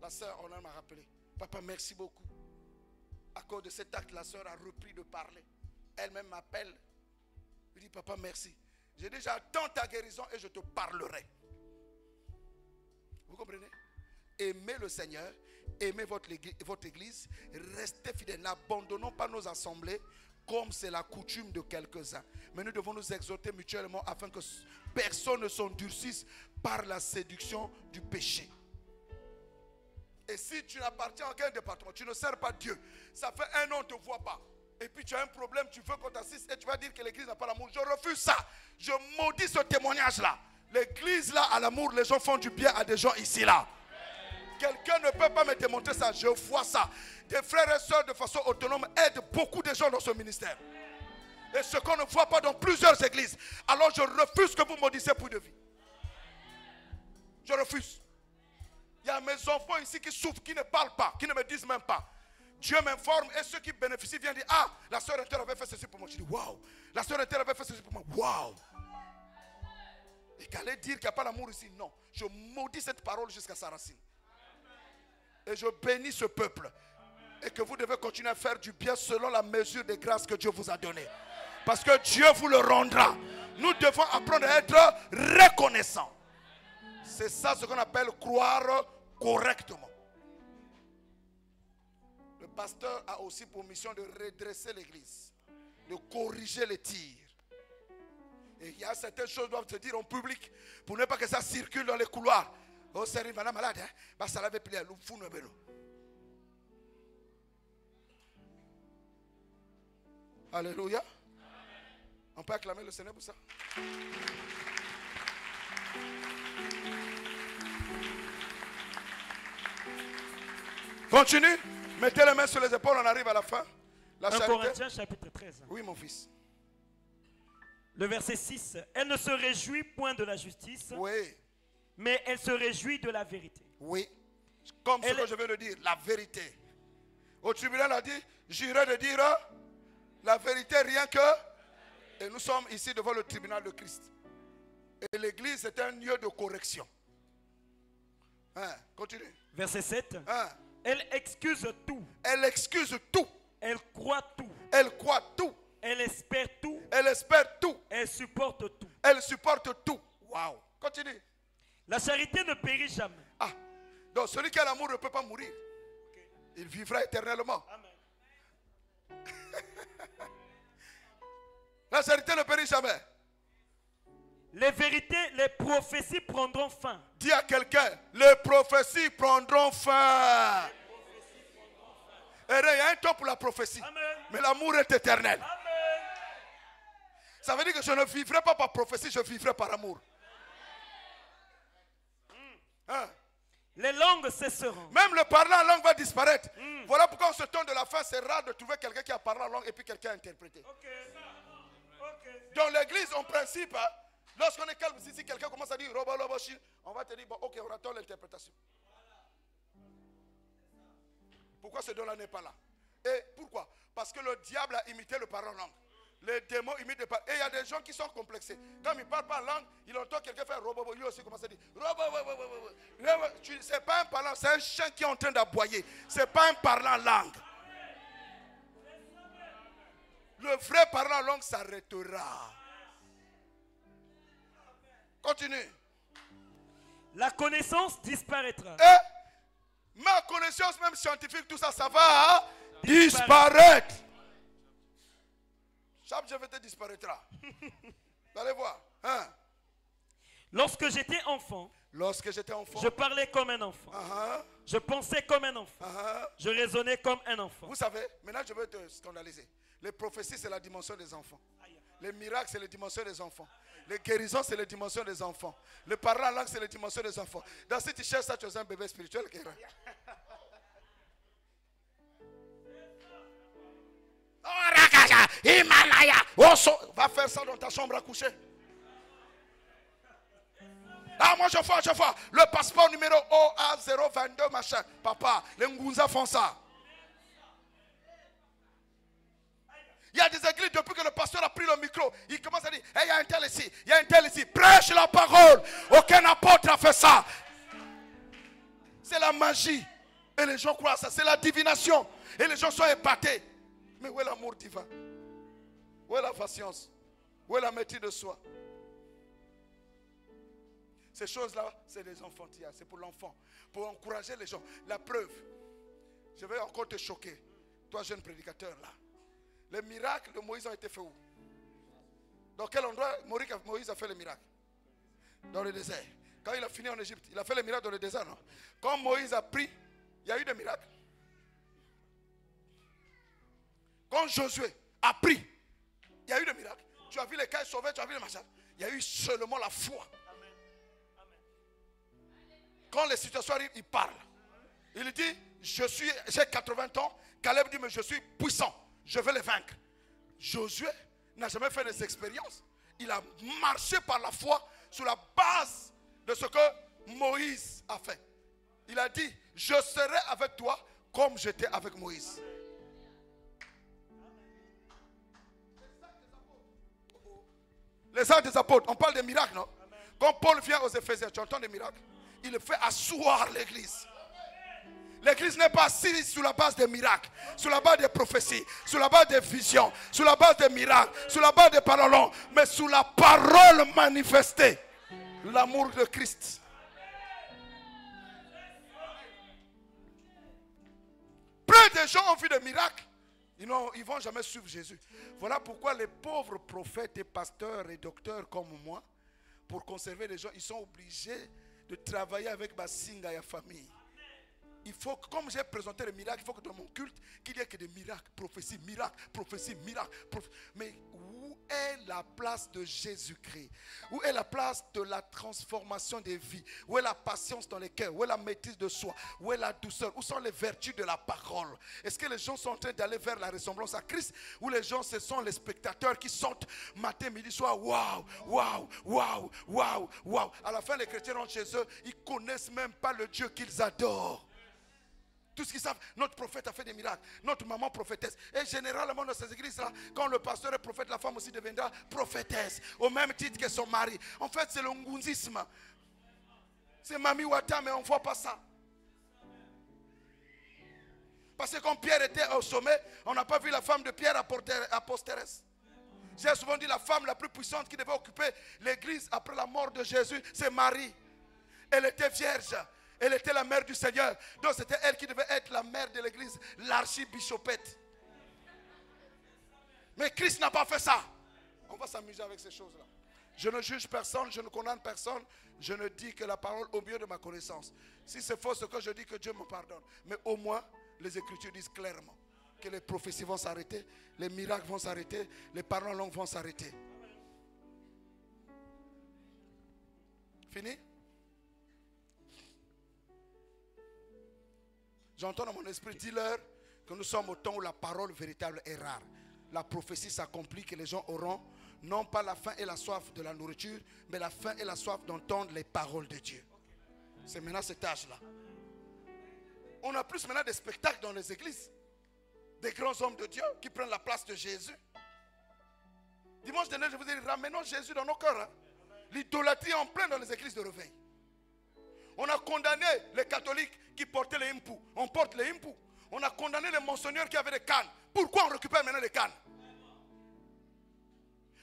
la sœur Honor m'a rappelé. Papa, merci beaucoup. À cause de cet acte, la sœur a repris de parler. Elle-même m'appelle. Je dis, papa, merci. J'ai déjà attendu ta guérison et je te parlerai. Vous comprenez? Aimez le Seigneur, aimez votre église, restez fidèles. N'abandonnons pas nos assemblées comme c'est la coutume de quelques-uns. Mais nous devons nous exhorter mutuellement afin que personne ne s'endurcisse par la séduction du péché. Et si tu n'appartiens à aucun département, tu ne sers pas Dieu, ça fait 1 an, on ne te voit pas. Et puis tu as un problème, tu veux qu'on t'assiste et tu vas dire que l'église n'a pas l'amour. Je refuse ça. Je maudis ce témoignage-là. L'église là a l'amour, les gens font du bien à des gens ici là. Quelqu'un ne peut pas me démontrer ça, je vois ça. Des frères et sœurs de façon autonome aident beaucoup de gens dans ce ministère. Et ce qu'on ne voit pas dans plusieurs églises. Alors je refuse que vous maudissez pour de vie. Je refuse. Il y a mes enfants ici qui souffrent, qui ne parlent pas, qui ne me disent même pas. Dieu m'informe et ceux qui bénéficient viennent dire, ah, la sœur Inter avait fait ceci pour moi. Je dis, waouh. La sœur Inter avait fait ceci pour moi. Waouh. Et qu'allait dire qu'il n'y a pas l'amour ici. Non. Je maudis cette parole jusqu'à sa racine. Et je bénis ce peuple. Et que vous devez continuer à faire du bien selon la mesure des grâces que Dieu vous a données. Parce que Dieu vous le rendra. Nous devons apprendre à être reconnaissants. C'est ça ce qu'on appelle croire correctement. Le pasteur a aussi pour mission de redresser l'église, de corriger les tirs. Et il y a certaines choses qui doivent se dire en public pour ne pas que ça circule dans les couloirs. Oh, c'est une malade, hein? Ça l'avait plié à l'eau. Alléluia. On peut acclamer le Seigneur pour ça. Continue. Mettez les mains sur les épaules, on arrive à la fin. La 1 Corinthiens chapitre 13. Oui, mon fils. Le verset 6. Elle ne se réjouit point de la justice, Oui. mais elle se réjouit de la vérité. Oui. Comme ce que je vais le dire, la vérité. Au tribunal, a dit, j'irai de dire la vérité, rien que. Et nous sommes ici devant le tribunal de Christ. Et l'église est un lieu de correction. Hein, continue. Verset 7. Hein. Elle excuse tout. Elle excuse tout. Elle croit tout. Elle croit tout. Elle espère tout. Elle espère tout. Elle supporte tout. Elle supporte tout. Waouh. Continue. La charité ne périt jamais. Ah. Donc celui qui a l'amour ne peut pas mourir. Okay. Il vivra éternellement. Amen. La charité ne périt jamais. Les vérités, les prophéties prendront fin. Dis à quelqu'un, les prophéties prendront fin. Et il y a un temps pour la prophétie. Amen. Mais l'amour est éternel. Amen. Ça veut dire que je ne vivrai pas par prophétie, je vivrai par amour. Hein? Les langues cesseront. Même le parler en langue va disparaître. Voilà pourquoi en ce temps de la fin, c'est rare de trouver quelqu'un qui a parlé en langue et puis quelqu'un a interprété. Okay. Dans l'église, en principe, hein, lorsqu'on est calme, si quelqu'un commence à dire robo, on va te dire, bon, ok, on attend l'interprétation. Pourquoi ce don-là n'est pas là? Et pourquoi? Parce que le diable a imité le parler en langue. Les démons imitent le parler. Et il y a des gens qui sont complexés. Quand ils ne parlent pas en langue, il entend quelqu'un faire robo, lui aussi commence à dire robo. Ce n'est pas un parlant, c'est un chien qui est en train d'aboyer. Ce n'est pas un parlant en langue. Le vrai parlant en langue s'arrêtera. Continue. La connaissance disparaîtra. Et ma connaissance même scientifique, tout ça, ça va disparaître. Chaque jeune disparaîtra. Vous allez voir. Hein? Lorsque j'étais enfant, Lorsque j'étais enfant, je parlais comme un enfant. Je pensais comme un enfant. Je raisonnais comme un enfant. Vous savez, maintenant je veux te scandaliser. Les prophéties, c'est la dimension des enfants. Les miracles, c'est la dimension des enfants. Les guérisons, c'est la dimension des enfants. Le parler en langue, c'est la dimension des enfants. Donc si tu cherches ça, tu es un bébé spirituel. Va faire ça dans ta chambre à coucher. Ah, moi je vois. Le passeport numéro OA022, machin. Papa, les Ngunza font ça. Il y a des églises, depuis que le pasteur a pris le micro, il commence à dire, hey, il y a un tel ici, il y a un tel ici. Prêche la parole. Aucun apôtre a fait ça. C'est la magie. Et les gens croient à ça. C'est la divination. Et les gens sont épatés. Mais où est l'amour divin? Où est la patience? Où est la maîtrise de soi? Ces choses-là, c'est des enfantillages. C'est pour l'enfant. Pour encourager les gens. La preuve. Je vais encore te choquer. Toi, jeune prédicateur, là. Les miracles de Moïse ont été faits où? Dans quel endroit Moïse a fait les miracles? Dans le désert. Quand il a fini en Égypte, il a fait les miracles dans le désert, non? Quand Moïse a pris, il y a eu des miracles. Quand Josué a pris, il y a eu des miracles. Tu as vu les cailles sauvées, tu as vu les machins. Il y a eu seulement la foi. Quand les situations arrivent, il parle. Il dit, j'ai 80 ans. Caleb dit, mais je suis puissant. Je vais les vaincre. Josué n'a jamais fait des expériences. Il a marché par la foi sur la base de ce que Moïse a fait. Il a dit, je serai avec toi comme j'étais avec Moïse. Les actes des apôtres, on parle des miracles, non? Quand Paul vient aux Éphésiens, tu entends des miracles? Il fait asseoir l'église. L'église n'est pas assise sur la base des miracles, sur la base des prophéties, sur la base des visions, sur la base des miracles, sur la base des paroles, mais sur la parole manifestée. L'amour de Christ. Plein de gens ont vu des miracles. Ils ne vont jamais suivre Jésus. Voilà pourquoi les pauvres prophètes et pasteurs et docteurs comme moi, pour conserver les gens, ils sont obligés de travailler avec Basinga et la famille. Il faut, comme j'ai présenté les miracles, il faut que dans mon culte, qu'il y ait que des miracles, prophéties, miracles. Mais où est la place de Jésus-Christ? Où est la place de la transformation des vies? Où est la patience dans les cœurs? Où est la maîtrise de soi? Où est la douceur? Où sont les vertus de la parole? Est-ce que les gens sont en train d'aller vers la ressemblance à Christ? Ou les gens, ce sont les spectateurs qui sortent matin, midi, soir? Waouh. À la fin, les chrétiens rentrent chez eux, ils ne connaissent même pas le Dieu qu'ils adorent. Tout ce qu'ils savent, notre prophète a fait des miracles. Notre maman prophétesse. Et généralement dans ces églises-là, quand le pasteur est prophète, la femme aussi deviendra prophétesse. Au même titre que son mari. En fait, c'est le ngunzisme. C'est Mami Wata, mais on ne voit pas ça. Parce que quand Pierre était au sommet, on n'a pas vu la femme de Pierre apostéresse. J'ai souvent dit la femme la plus puissante qui devait occuper l'église après la mort de Jésus, c'est Marie. Elle était vierge. Elle était la mère du Seigneur. Donc c'était elle qui devait être la mère de l'église, l'archibichopette. Mais Christ n'a pas fait ça. On va s'amuser avec ces choses-là. Je ne juge personne, je ne condamne personne. Je ne dis que la parole au mieux de ma connaissance. Si c'est faux ce que je dis, que Dieu me pardonne. Mais au moins, les Écritures disent clairement que les prophéties vont s'arrêter, les miracles vont s'arrêter, les paroles en langue vont s'arrêter. Fini? J'entends dans mon esprit, dis-leur que nous sommes au temps où la parole véritable est rare. La prophétie s'accomplit, que les gens auront non pas la faim et la soif de la nourriture, mais la faim et la soif d'entendre les paroles de Dieu. C'est maintenant cet âge-là. On a plus maintenant des spectacles dans les églises. Des grands hommes de Dieu qui prennent la place de Jésus. Dimanche dernier, je vous ai dit, ramenons Jésus dans nos cœurs. L'idolâtrie est en plein dans les églises de réveil. On a condamné les catholiques qui portaient les impôts. On porte les impôts. On a condamné les monseigneurs qui avaient des cannes. Pourquoi on récupère maintenant les cannes?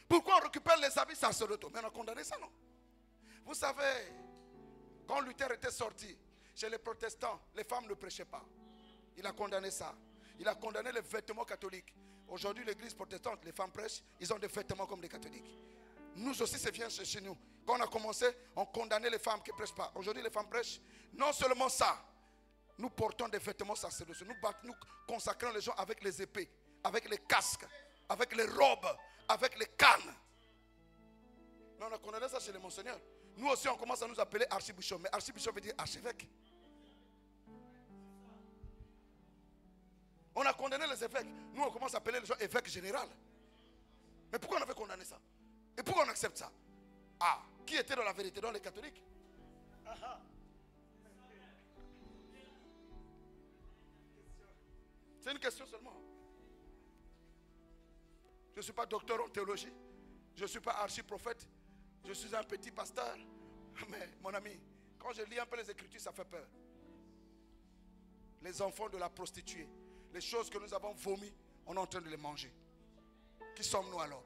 Pourquoi on récupère les habits sacerdotaux? Mais on a condamné ça, non? Vous savez, quand Luther était sorti, chez les protestants, les femmes ne prêchaient pas. Il a condamné ça. Il a condamné les vêtements catholiques. Aujourd'hui, l'église protestante, les femmes prêchent, ils ont des vêtements comme les catholiques. Nous aussi, c'est bien chez nous. Quand on a commencé, on condamnait les femmes qui ne prêchent pas. Aujourd'hui, les femmes prêchent. Non seulement ça, nous portons des vêtements sacerdotaux. Nous consacrons les gens avec les épées, avec les casques, avec les robes, avec les cannes. Non, on a condamné ça chez les monseigneurs. Nous aussi, on commence à nous appeler archibishop. Mais archibishop veut dire archevêque. On a condamné les évêques. Nous, on commence à appeler les gens évêques général. Mais pourquoi on avait condamné ça? Et pourquoi on accepte ça? Ah, qui était dans la vérité? Dans les catholiques? C'est une question seulement. Je ne suis pas docteur en théologie. Je ne suis pas archiprophète. Je suis un petit pasteur. Mais mon ami, quand je lis un peu les Écritures, ça fait peur. Les enfants de la prostituée, les choses que nous avons vomies, on est en train de les manger. Qui sommes-nous alors?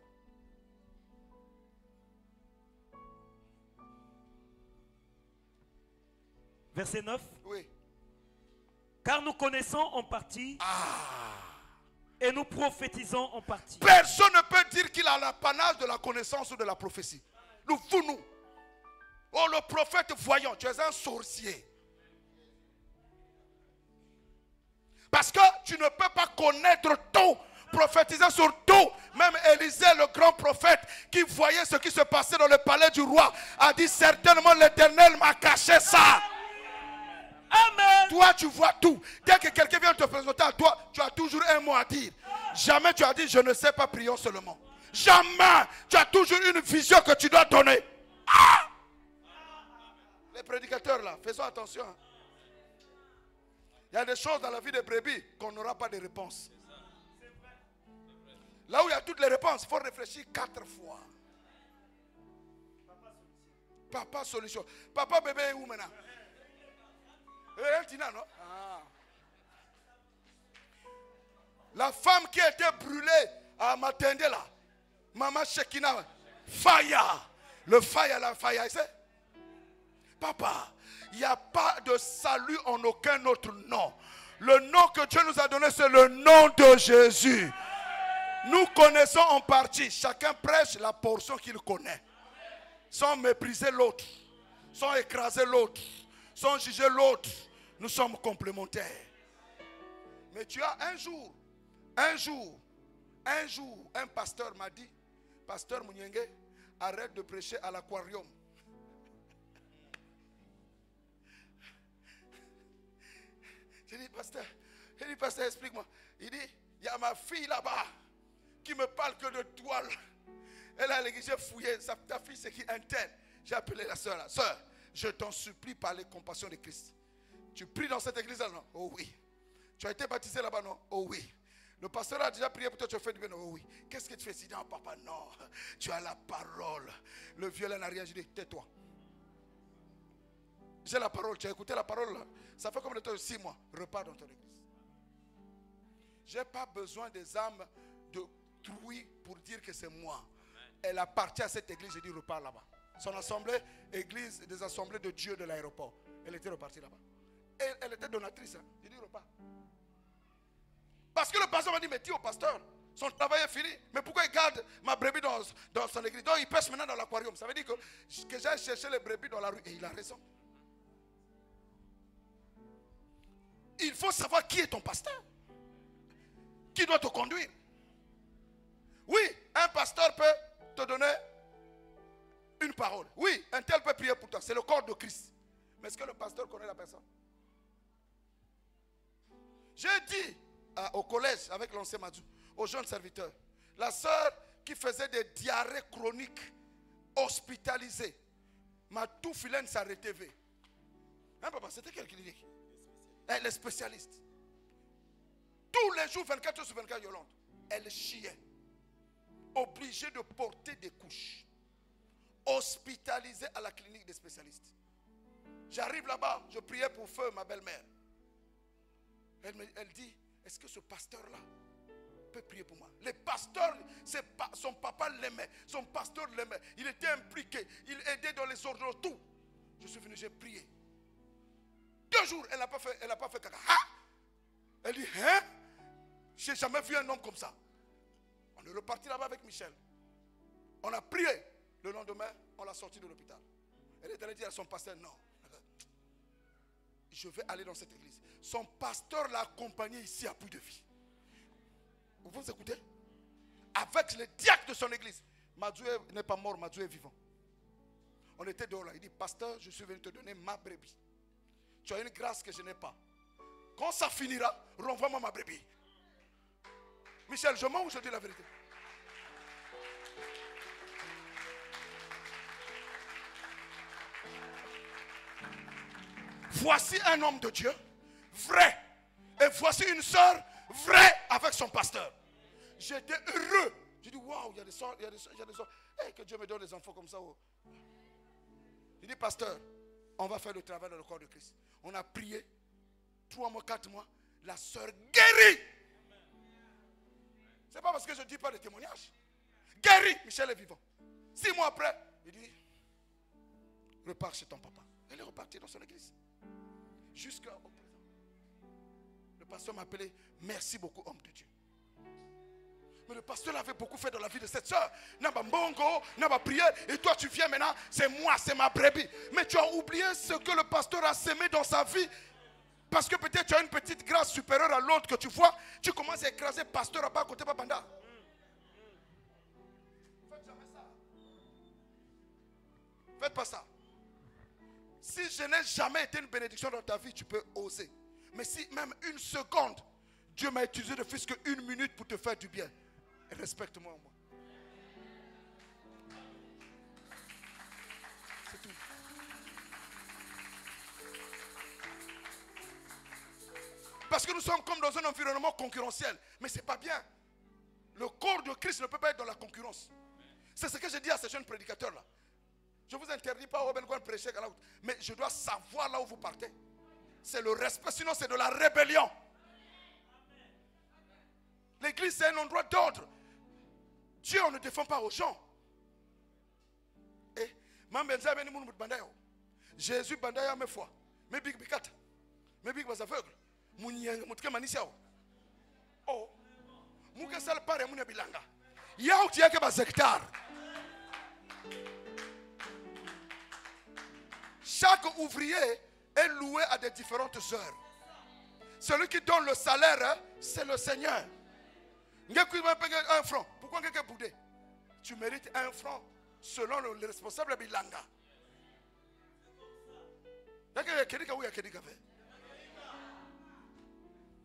Verset 9. Oui. Car nous connaissons en partie et nous prophétisons en partie. Personne ne peut dire qu'il a l'apanage de la connaissance ou de la prophétie. Nous. Oh, le prophète voyant, tu es un sorcier. Parce que tu ne peux pas connaître tout, prophétiser sur tout. Même Élisée, le grand prophète, qui voyait ce qui se passait dans le palais du roi, a dit certainement l'Éternel m'a caché ça. Amen. Toi, tu vois tout. Dès que quelqu'un vient te présenter à toi, tu as toujours un mot à dire. Jamais tu as dit je ne sais pas, prions seulement. Jamais. Tu as toujours une vision que tu dois donner. Ah! Les prédicateurs là, faisons attention. Il y a des choses dans la vie des brebis qu'on n'aura pas de réponse. Là où il y a toutes les réponses, il faut réfléchir 4 fois. Papa solution. Papa bébé est où maintenant? Non? La femme qui a été brûlée à Matende là, Maman Shekina, Faya. Le Faya, la Faya, c'est Papa, il n'y a pas de salut en aucun autre nom. Le nom que Dieu nous a donné, c'est le nom de Jésus. Nous connaissons en partie. Chacun prêche la portion qu'il connaît. Sans mépriser l'autre. Sans écraser l'autre. Sans juger l'autre. Nous sommes complémentaires. Mais tu as un jour, un pasteur m'a dit, Pasteur Mouniengue, arrête de prêcher à l'aquarium. J'ai dit, pasteur, explique-moi. Il dit, il y a ma fille là-bas qui me parle que de toile. Elle a l'église, j'ai fouillé. Ta fille, c'est qui? Un tel. J'ai appelé la soeur là. Soeur, je t'en supplie par les compassions de Christ. Tu pries dans cette église là, non? Oh oui. Tu as été baptisé là-bas, non? Oh oui. Le pasteur a déjà prié pour toi, tu as fait du bien. Oh oui. Qu'est-ce que tu fais? Si non, papa, non. Tu as la parole. Le violon n'a rien. Je dis, tais-toi. J'ai la parole. Tu as écouté la parole là. Ça fait combien de temps? 6 mois. Repars dans ton église. Je n'ai pas besoin des âmes de trouille pour dire que c'est moi. Elle appartient à cette église. Je dis, repars là-bas. Son assemblée, église des assemblées de Dieu de l'aéroport. Elle était repartie là-bas. Elle était donatrice. Hein. Je dis, repars. Parce que le pasteur m'a dit, mais dis au pasteur, son travail est fini. Mais pourquoi il garde ma brebis dans son église? Donc il pêche maintenant dans l'aquarium. Ça veut dire que j'ai cherché les brebis dans la rue. Et il a raison. Il faut savoir qui est ton pasteur. Qui doit te conduire. Oui, un pasteur peut te donner une parole. Oui, un tel peut prier pour toi. C'est le corps de Christ. Mais est-ce que le pasteur connaît la personne? J'ai dit au collège avec l'ancien Madou, aux jeunes serviteurs, la sœur qui faisait des diarrhées chroniques, hospitalisée, m'a tout filé une s'arrêter. Hein, papa, c'était quelle clinique? Elle est spécialiste. Tous les jours, 24 heures sur 24, Yolande, elle chiait. Obligée de porter des couches. Hospitalisée à la clinique des spécialistes. J'arrive là-bas, je priais pour feu ma belle-mère. Elle dit, est-ce que ce pasteur-là peut prier pour moi? Les pasteurs, son papa l'aimait, son pasteur l'aimait. Il était impliqué, il aidait dans les ordres, tout. Je suis venu, j'ai prié. 2 jours, elle n'a pas fait caca. Ah! Elle dit, hein? J'ai jamais vu un homme comme ça. On est reparti là-bas avec Michel. On a prié. Le lendemain, on l'a sorti de l'hôpital. Elle est allée dire à son pasteur, non, je vais aller dans cette église. Son pasteur l'a accompagné ici à Puy de Vie. Vous écoutez? Avec le diacre de son église. Madjoué n'est pas mort, Madjoué est vivant. On était dehors là. Il dit, pasteur, je suis venu te donner ma brebis. Tu as une grâce que je n'ai pas. Quand ça finira, renvoie-moi ma brebis. Michel, je mens ou je dis la vérité? Voici un homme de Dieu, vrai. Et voici une soeur, vraie, avec son pasteur. J'étais heureux. J'ai dit, waouh, il y a des soeurs, il y a des soeurs, il y a des soeurs. Hey, que Dieu me donne des enfants comme ça. Oh. Il dit, pasteur, on va faire le travail dans le corps de Christ. On a prié, 3 mois, 4 mois, la soeur guérie. C'est pas parce que je ne dis pas de témoignage. Guérie, Michel est vivant. 6 mois après, il dit, repars chez ton papa. Elle est repartie dans son église. Jusqu'au présent. Le pasteur m'a appelé, merci beaucoup, homme de Dieu. Mais le pasteur avait beaucoup fait dans la vie de cette soeur. N'a pas bongo, n'a pas prié. Et toi, tu viens maintenant, c'est moi, c'est ma brebis. Mais tu as oublié ce que le pasteur a sémé dans sa vie. Parce que peut-être tu as une petite grâce supérieure à l'autre que tu vois. Tu commences à écraser le pasteur à bas côté Babanda. Faites jamais ça. Faites pas ça. Si je n'ai jamais été une bénédiction dans ta vie, tu peux oser. Mais si même une seconde, Dieu m'a utilisé de plus qu'une minute pour te faire du bien, respecte-moi au moins. C'est tout. Parce que nous sommes comme dans un environnement concurrentiel. Mais ce n'est pas bien. Le corps de Christ ne peut pas être dans la concurrence. C'est ce que je dis à ces jeunes prédicateurs-là. Je ne vous interdis pas de prêcher, mais je dois savoir là où vous partez. C'est le respect, sinon c'est de la rébellion. L'église, c'est un endroit d'ordre. Dieu, on ne défend pas aux gens. Et Jésus, bandaya mes foi. Mes big bikata. Mes big was aveugle. Mouke manisiao. Oh. Mouke sal pare moune bilanga. Yao tiake ba hectare. Chaque ouvrier est loué à des différentes heures. Celui qui donne le salaire, c'est le Seigneur. Un franc. Pourquoi quelqu'un boudé? Tu mérites 1 franc selon le responsable Bilanga.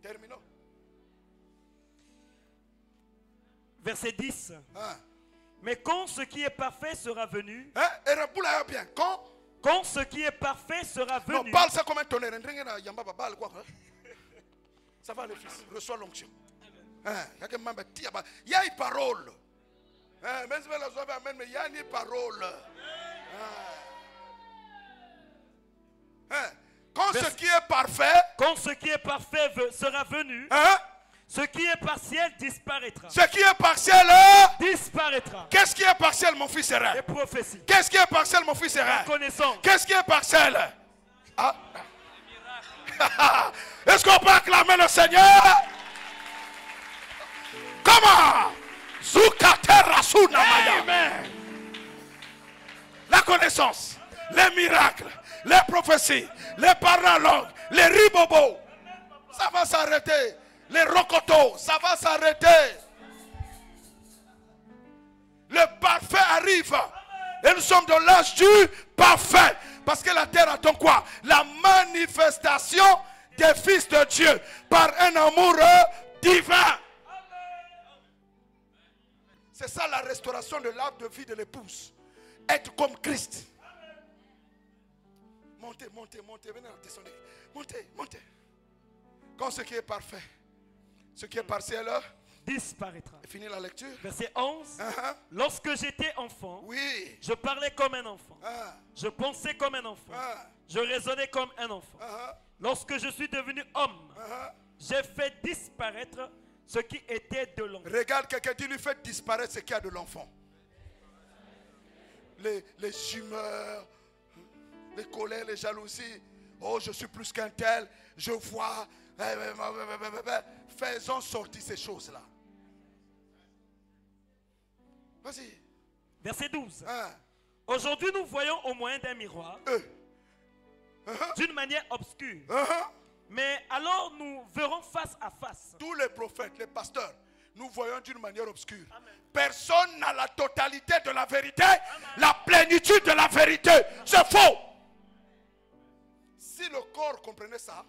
Terminons. Verset 10. Hein? Mais quand ce qui est parfait sera venu. Hein? Bien. Quand ce qui est parfait sera venu. Non, parle ça comme un tonnerre. Ça va, les fils. Reçois l'onction. Il y a une parole. Mais il y a une parole. Quand ce qui est parfait. Quand ce qui est parfait sera venu. Ce qui est partiel disparaîtra. Ce qui est partiel disparaîtra. Qu'est-ce qui est partiel, mon fils Sérère? Les prophéties. Qu'est-ce qui est partiel, mon fils Sérère? Connaissance. Qu'est-ce qui est partiel? Ah. Est-ce qu'on peut acclamer le Seigneur? Comment? Amen. La connaissance, les miracles, les prophéties, les paralogues, les ribobos, ça va s'arrêter. Les rocotos, ça va s'arrêter. Le parfait arrive. Et nous sommes dans l'âge du parfait. Parce que la terre attend quoi? La manifestation des fils de Dieu par un amour divin. C'est ça la restauration de l'arbre de vie de l'épouse. Être comme Christ. Montez, venez descendre. Montez. Quand ce qui est parfait, ce qui est partiel disparaîtra. Fini la lecture. Verset 11. Lorsque j'étais enfant, oui, je parlais comme un enfant. Je pensais comme un enfant. Je raisonnais comme un enfant. Lorsque je suis devenu homme, j'ai fait disparaître ce qui était de l'enfant. Regarde, quelqu'un dit lui fait disparaître ce qui a de l'enfant. Les humeurs, les colères, les jalousies. Oh, je suis plus qu'un tel. Je vois. Faisons sortir ces choses-là. Vas-y. Verset 12. Hein. Aujourd'hui, nous voyons au moyen d'un miroir, d'une manière obscure. Mais alors nous verrons face à face. Tous les prophètes, les pasteurs, nous voyons d'une manière obscure. Amen. Personne n'a la totalité de la vérité, la plénitude de la vérité. C'est faux. Si le corps comprenait ça,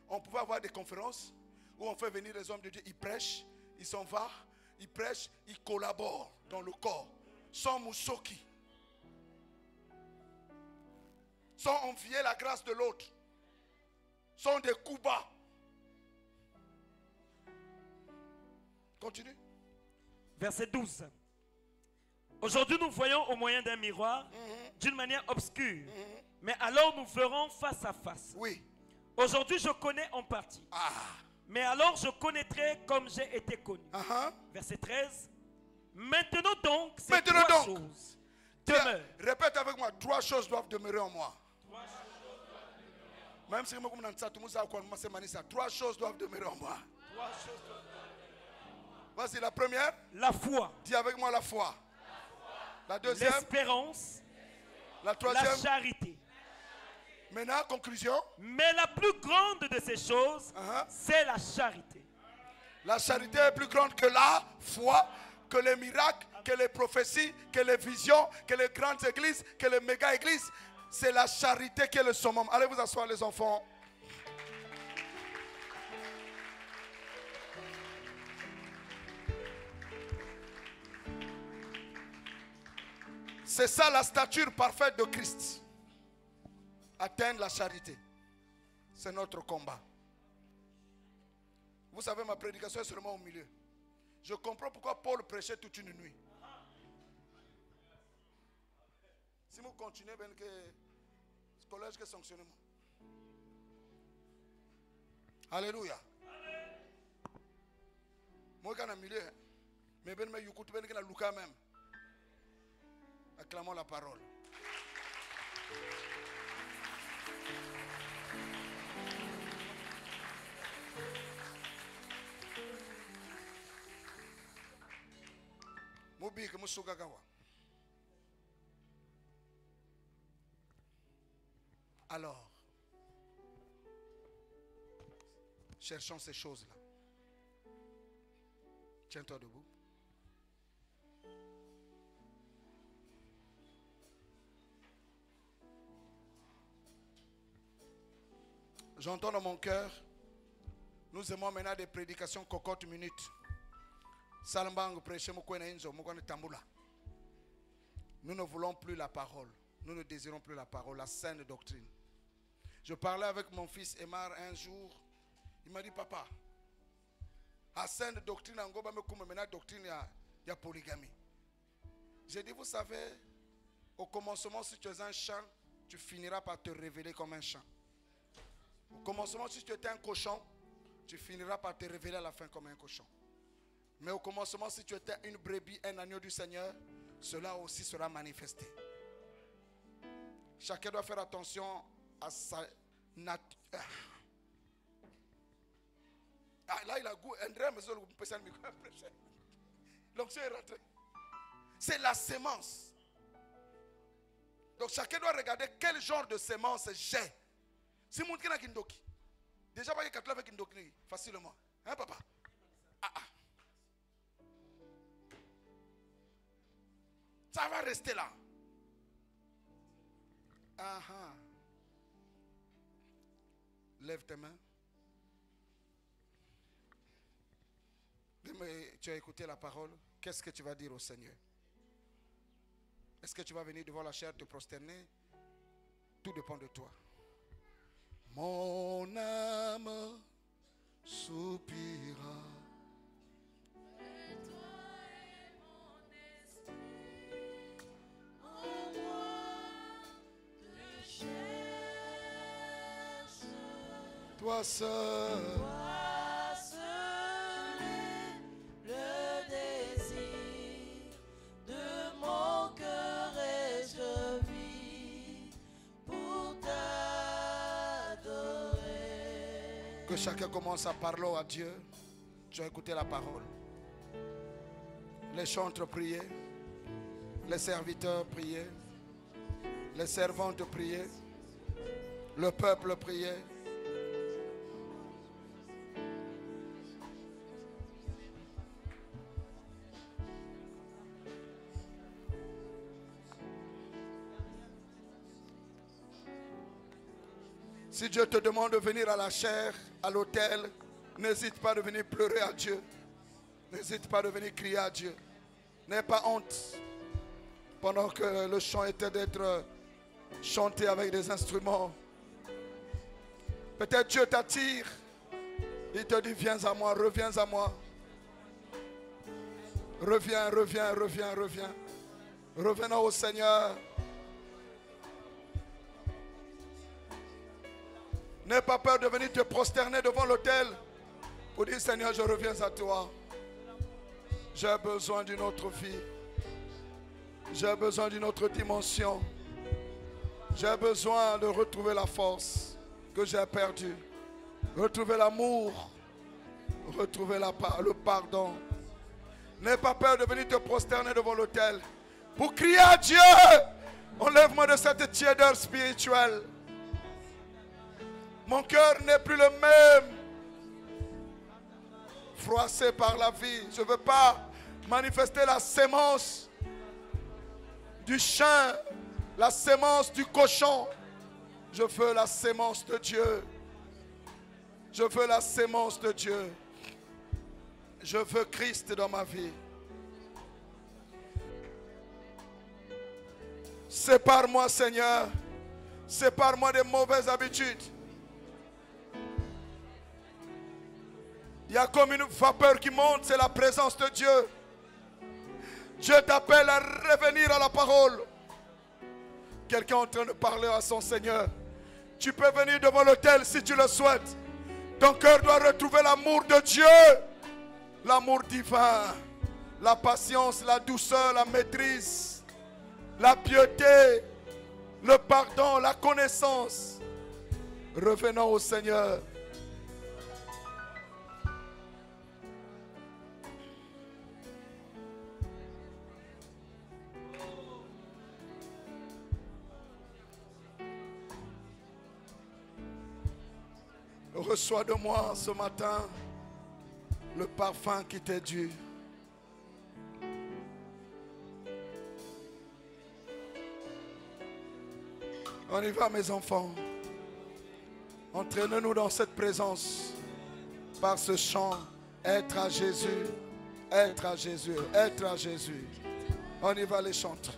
on pouvait avoir des conférences où on fait venir les hommes de Dieu, ils prêchent, ils s'en vont, ils prêchent, ils collaborent dans le corps, sans moussoki, sans envier la grâce de l'autre, sans des coups bas. Continue. Verset 12. Aujourd'hui, nous voyons au moyen d'un miroir, d'une manière obscure. Mais alors nous verrons face à face. Oui. Aujourd'hui, je connais en partie. Mais alors je connaîtrai comme j'ai été connu. Verset 13. Maintenant donc, ces trois choses demeurent. Répète avec moi, trois choses doivent demeurer en moi. Même si trois choses doivent demeurer en moi. Voici la première. La foi. Dis avec moi la foi. La deuxième. L'espérance. La troisième. La charité. Maintenant, conclusion. Mais la plus grande de ces choses, c'est la charité. La charité est plus grande que la foi, que les miracles, que les prophéties, que les visions, que les grandes églises, que les méga églises. C'est la charité qui est le summum. Allez vous asseoir les enfants. C'est ça la stature parfaite de Christ. Atteindre la charité. C'est notre combat. Vous savez, ma prédication est seulement au milieu. Je comprends pourquoi Paul prêchait toute une nuit. Si vous continuez, ben que ce collège que sanctionnement. Alléluia. Moi quand au milieu, mais ben me yukutu ben que na Luca même. Acclamons la parole. Mobi que musugagawa. Alors, cherchons ces choses-là. Tiens-toi debout. J'entends dans mon cœur, nous aimons maintenant des prédications cocottes minutes. Nous ne voulons plus la parole. Nous ne désirons plus la parole, la saine doctrine. Je parlais avec mon fils Emar un jour. Il m'a dit, papa, la saine doctrine, maintenant doctrine, il y a polygamie. J'ai dit, vous savez, au commencement, si tu es un chant, tu finiras par te révéler comme un chant. Au commencement, si tu étais un cochon, tu finiras par te révéler à la fin comme un cochon. Mais au commencement, si tu étais une brebis, un agneau du Seigneur, cela aussi sera manifesté. Chacun doit faire attention à sa nature. Là, il a goût. L'onction est rentrée. C'est la sémence. Donc chacun doit regarder quel genre de sémence j'ai. Si mon kina kindoki. Déjà pas que katla avec kindoki facilement. Hein papa? Ça va rester là. Lève tes mains. Tu as écouté la parole. Qu'est-ce que tu vas dire au Seigneur? Est-ce que tu vas venir devant la chair te prosterner? Tout dépend de toi. Mon âme soupira. Et toi et mon esprit, en moi te cherche. Toi seul. Toi seul est le désir de mon cœur et je vis pour t'adorer. Que chacun commence à parler à Dieu. Tu as écouté la parole. Les chants entre prier. Les serviteurs priaient. Les servantes priaient. Le peuple priait. Si Dieu te demande de venir à la chaire, à l'autel, n'hésite pas de venir pleurer à Dieu. N'hésite pas de venir crier à Dieu. N'aie pas honte. Pendant que le chant était d'être chanté avec des instruments. Peut-être Dieu t'attire. Il te dit, viens à moi, reviens à moi. Reviens, reviens, reviens, reviens. Revenons au Seigneur. N'aie pas peur de venir te prosterner devant l'autel pour dire, Seigneur, je reviens à toi. J'ai besoin d'une autre vie. J'ai besoin d'une autre dimension. J'ai besoin de retrouver la force que j'ai perdue. Retrouver l'amour. Retrouver le pardon. N'aie pas peur de venir te prosterner devant l'autel pour crier à Dieu. Enlève-moi de cette tiédeur spirituelle. Mon cœur n'est plus le même. Froissé par la vie. Je ne veux pas manifester la sémence du chien, la sémence du cochon. Je veux la sémence de Dieu. Je veux la sémence de Dieu. Je veux Christ dans ma vie. Sépare-moi, Seigneur. Sépare-moi des mauvaises habitudes. Il y a comme une vapeur qui monte, c'est la présence de Dieu. Dieu t'appelle à revenir à la parole. Quelqu'un est en train de parler à son Seigneur. Tu peux venir devant l'autel si tu le souhaites. Ton cœur doit retrouver l'amour de Dieu. L'amour divin. La patience, la douceur, la maîtrise. La piété. Le pardon, la connaissance. Revenons au Seigneur. Reçois de moi ce matin le parfum qui t'est dû. On y va, mes enfants. Entraînez-nous dans cette présence par ce chant. Être à Jésus, être à Jésus, être à Jésus. On y va, les chantres.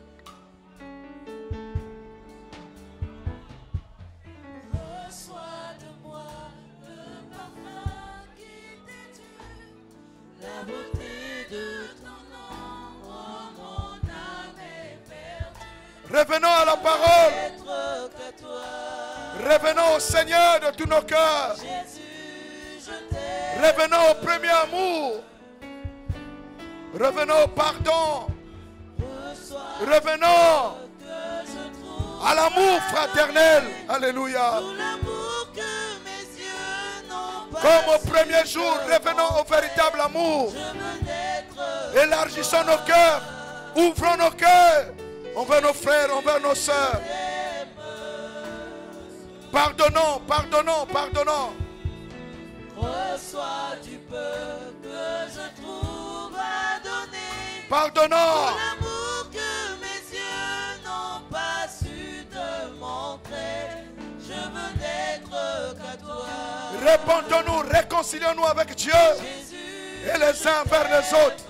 La beauté de ton nom, oh, mon âme est perdue. Revenons à la parole. Être que toi. Revenons au Seigneur de tous nos cœurs. Jésus, je t'aime. Revenons au premier amour. Revenons au pardon. Revenons Que je trouve à l'amour fraternel. Alléluia. tout l'amour que mes yeux n'ont pas. Comme au premier jour, revenons au véritable amour. Je veux naître. Élargissons nos cœurs. Ouvrons nos cœurs envers nos frères, envers nos sœurs. Pardonnons, pardonnons, pardonnons. Reçois du peu que je trouve à donner. Pardonnons. Tout l'amour que mes yeux n'ont pas su te montrer. Je veux n'être qu'à toi. Répondons-nous, réconcilions-nous avec Dieu Jésus, et les uns vers les autres.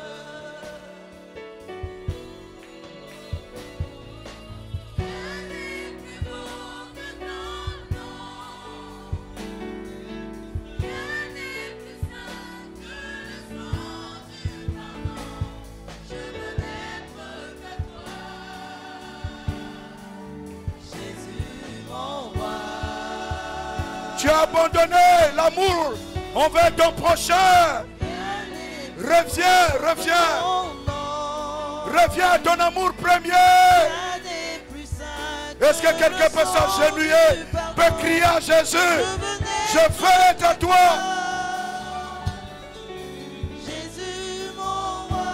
Tu as abandonné l'amour envers ton prochain. Reviens, reviens. Reviens à ton amour premier. Est-ce que quelqu'un peut s'agenouiller, peut crier à Jésus? Je veux être à toi. Jésus, mon roi.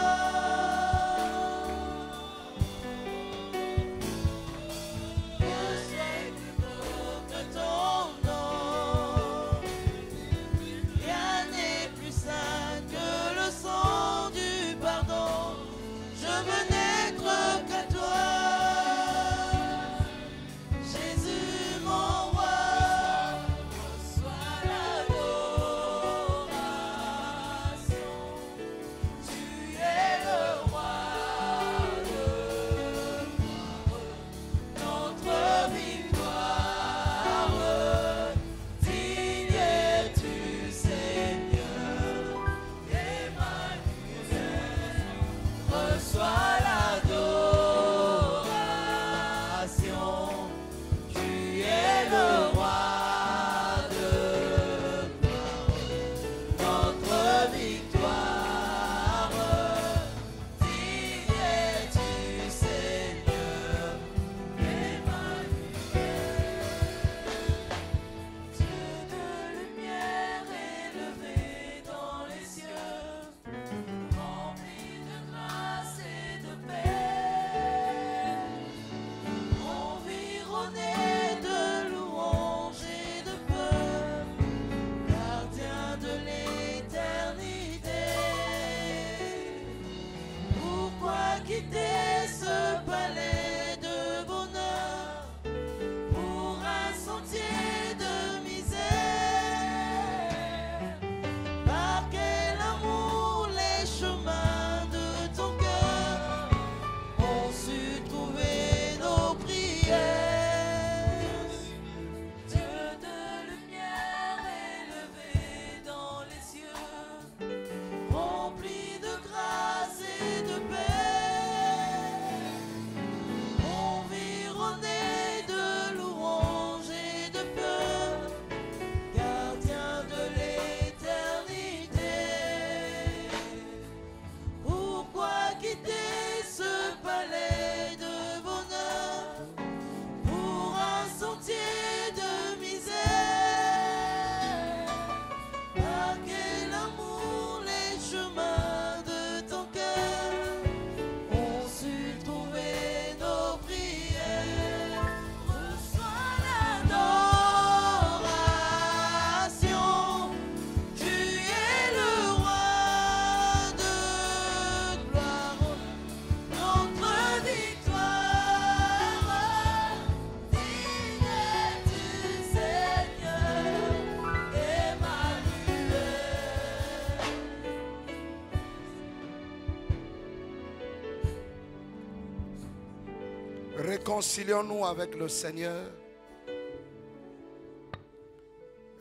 Réconcilions-nous avec le Seigneur.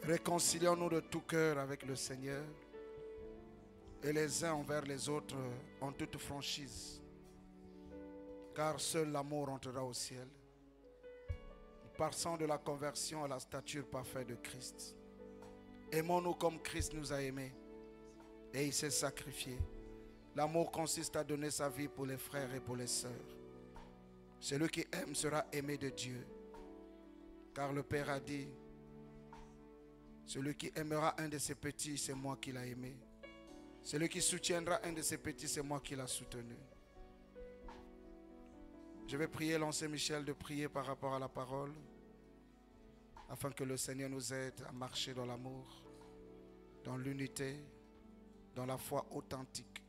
Réconcilions-nous de tout cœur avec le Seigneur. Et les uns envers les autres en toute franchise. Car seul l'amour entrera au ciel. Passons de la conversion à la stature parfaite de Christ. Aimons-nous comme Christ nous a aimés. Et il s'est sacrifié. L'amour consiste à donner sa vie pour les frères et pour les sœurs. Celui qui aime sera aimé de Dieu. Car le Père a dit, celui qui aimera un de ses petits, c'est moi qui l'ai aimé. Celui qui soutiendra un de ses petits, c'est moi qui l'ai soutenu. Je vais prier l'ancien Michel de prier par rapport à la parole, afin que le Seigneur nous aide à marcher dans l'amour, dans l'unité, dans la foi authentique.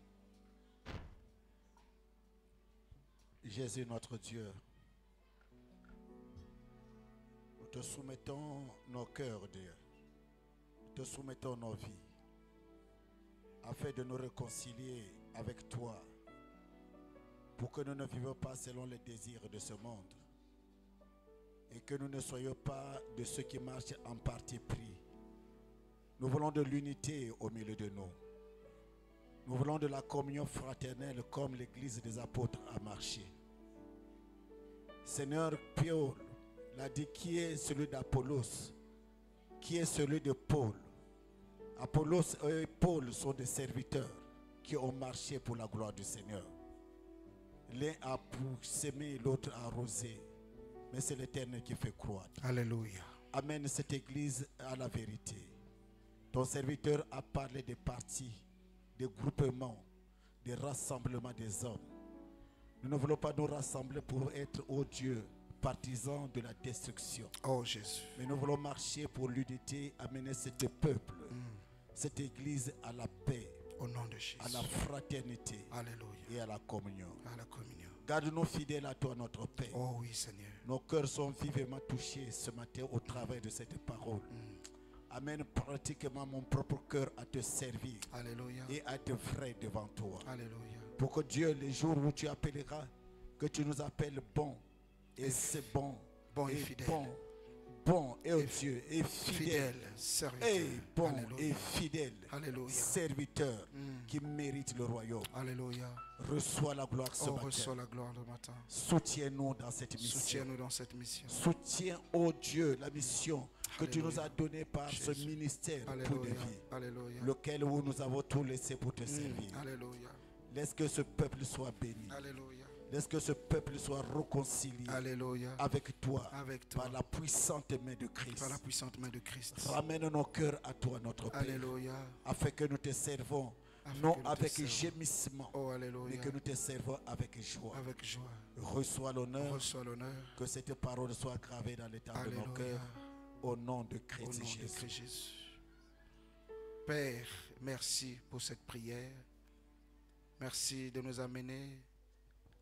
Jésus notre Dieu, nous te soumettons nos cœurs, Dieu. Nous te soumettons nos vies, afin de nous réconcilier avec toi, pour que nous ne vivions pas selon les désirs de ce monde, et que nous ne soyons pas de ceux qui marchent en parti pris. Nous voulons de l'unité au milieu de nous. Nous voulons de la communion fraternelle comme l'Église des apôtres a marché. Seigneur, Paul l'a dit, qui est celui d'Apollos, qui est celui de Paul. Apollos et Paul sont des serviteurs qui ont marché pour la gloire du Seigneur. L'un a sémé, l'autre a arrosé, mais c'est l'Éternel qui fait croître. Alléluia. Amène cette Église à la vérité. Ton serviteur a parlé des partis, des groupements, des rassemblements des hommes. Nous ne voulons pas nous rassembler pour être, ô Dieu, partisans de la destruction. Oh Jésus. Mais nous voulons marcher pour l'unité, amener ce peuple, cette Église à la paix, Au nom de Jésus. à la fraternité Alléluia. et à la communion. À la communion. Garde-nous fidèles à toi, notre Père. Oh oui, Seigneur. Nos cœurs sont vivement touchés ce matin au travers de cette parole. Amène pratiquement mon propre cœur à te servir Alléluia. et à être vrai devant toi. Alléluia. Pour que Dieu, les jours où tu appelleras, que tu nous appelles bons. Et c'est bon. Bon et fidèle. Bon et Dieu et fidèle. Serviteur. Et bon Alléluia. et fidèle. Alléluia. Serviteur qui mérite le royaume. Alléluia. Reçois la gloire ce Oh, matin. reçois la gloire le matin. Soutiens-nous dans cette mission. Soutiens-nous dans cette mission. Soutiens, ô Dieu, la mission que tu nous as donnée par ce Jésus. ministère pour de Alléluia. vie, Alléluia. lequel où nous avons tout laissé pour te servir. Alléluia. Laisse que ce peuple soit béni. Alléluia. Laisse que ce peuple soit réconcilié Alléluia. avec toi, Avec toi. par la puissante main de Christ. Par la puissante main de Christ. Ramène nos cœurs à toi, notre Père, Alléluia. afin que nous te servons, Afin non que nous te avec servons. gémissement, Oh, mais alléluia. que nous te servons avec joie. Avec joie. Reçois l'honneur, Reçois l'honneur. que cette parole soit gravée dans l'état de nos Alléluia. cœurs, au nom de Au Christ nom de Jésus. Christ Jésus. Père, merci pour cette prière. Merci de nous amener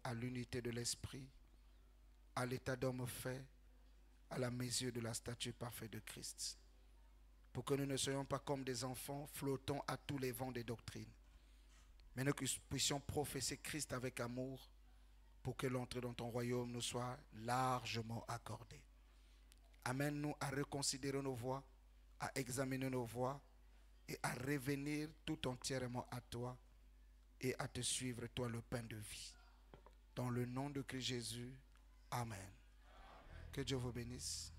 à l'unité de l'esprit, à l'état d'homme fait, à la mesure de la statue parfaite de Christ. Pour que nous ne soyons pas comme des enfants flottant à tous les vents des doctrines, mais nous puissions professer Christ avec amour pour que l'entrée dans ton royaume nous soit largement accordée. Amène-nous à reconsidérer nos voies, à examiner nos voies et à revenir tout entièrement à toi et à te suivre, toi le pain de vie. Dans le nom de Christ Jésus, Amen. Que Dieu vous bénisse.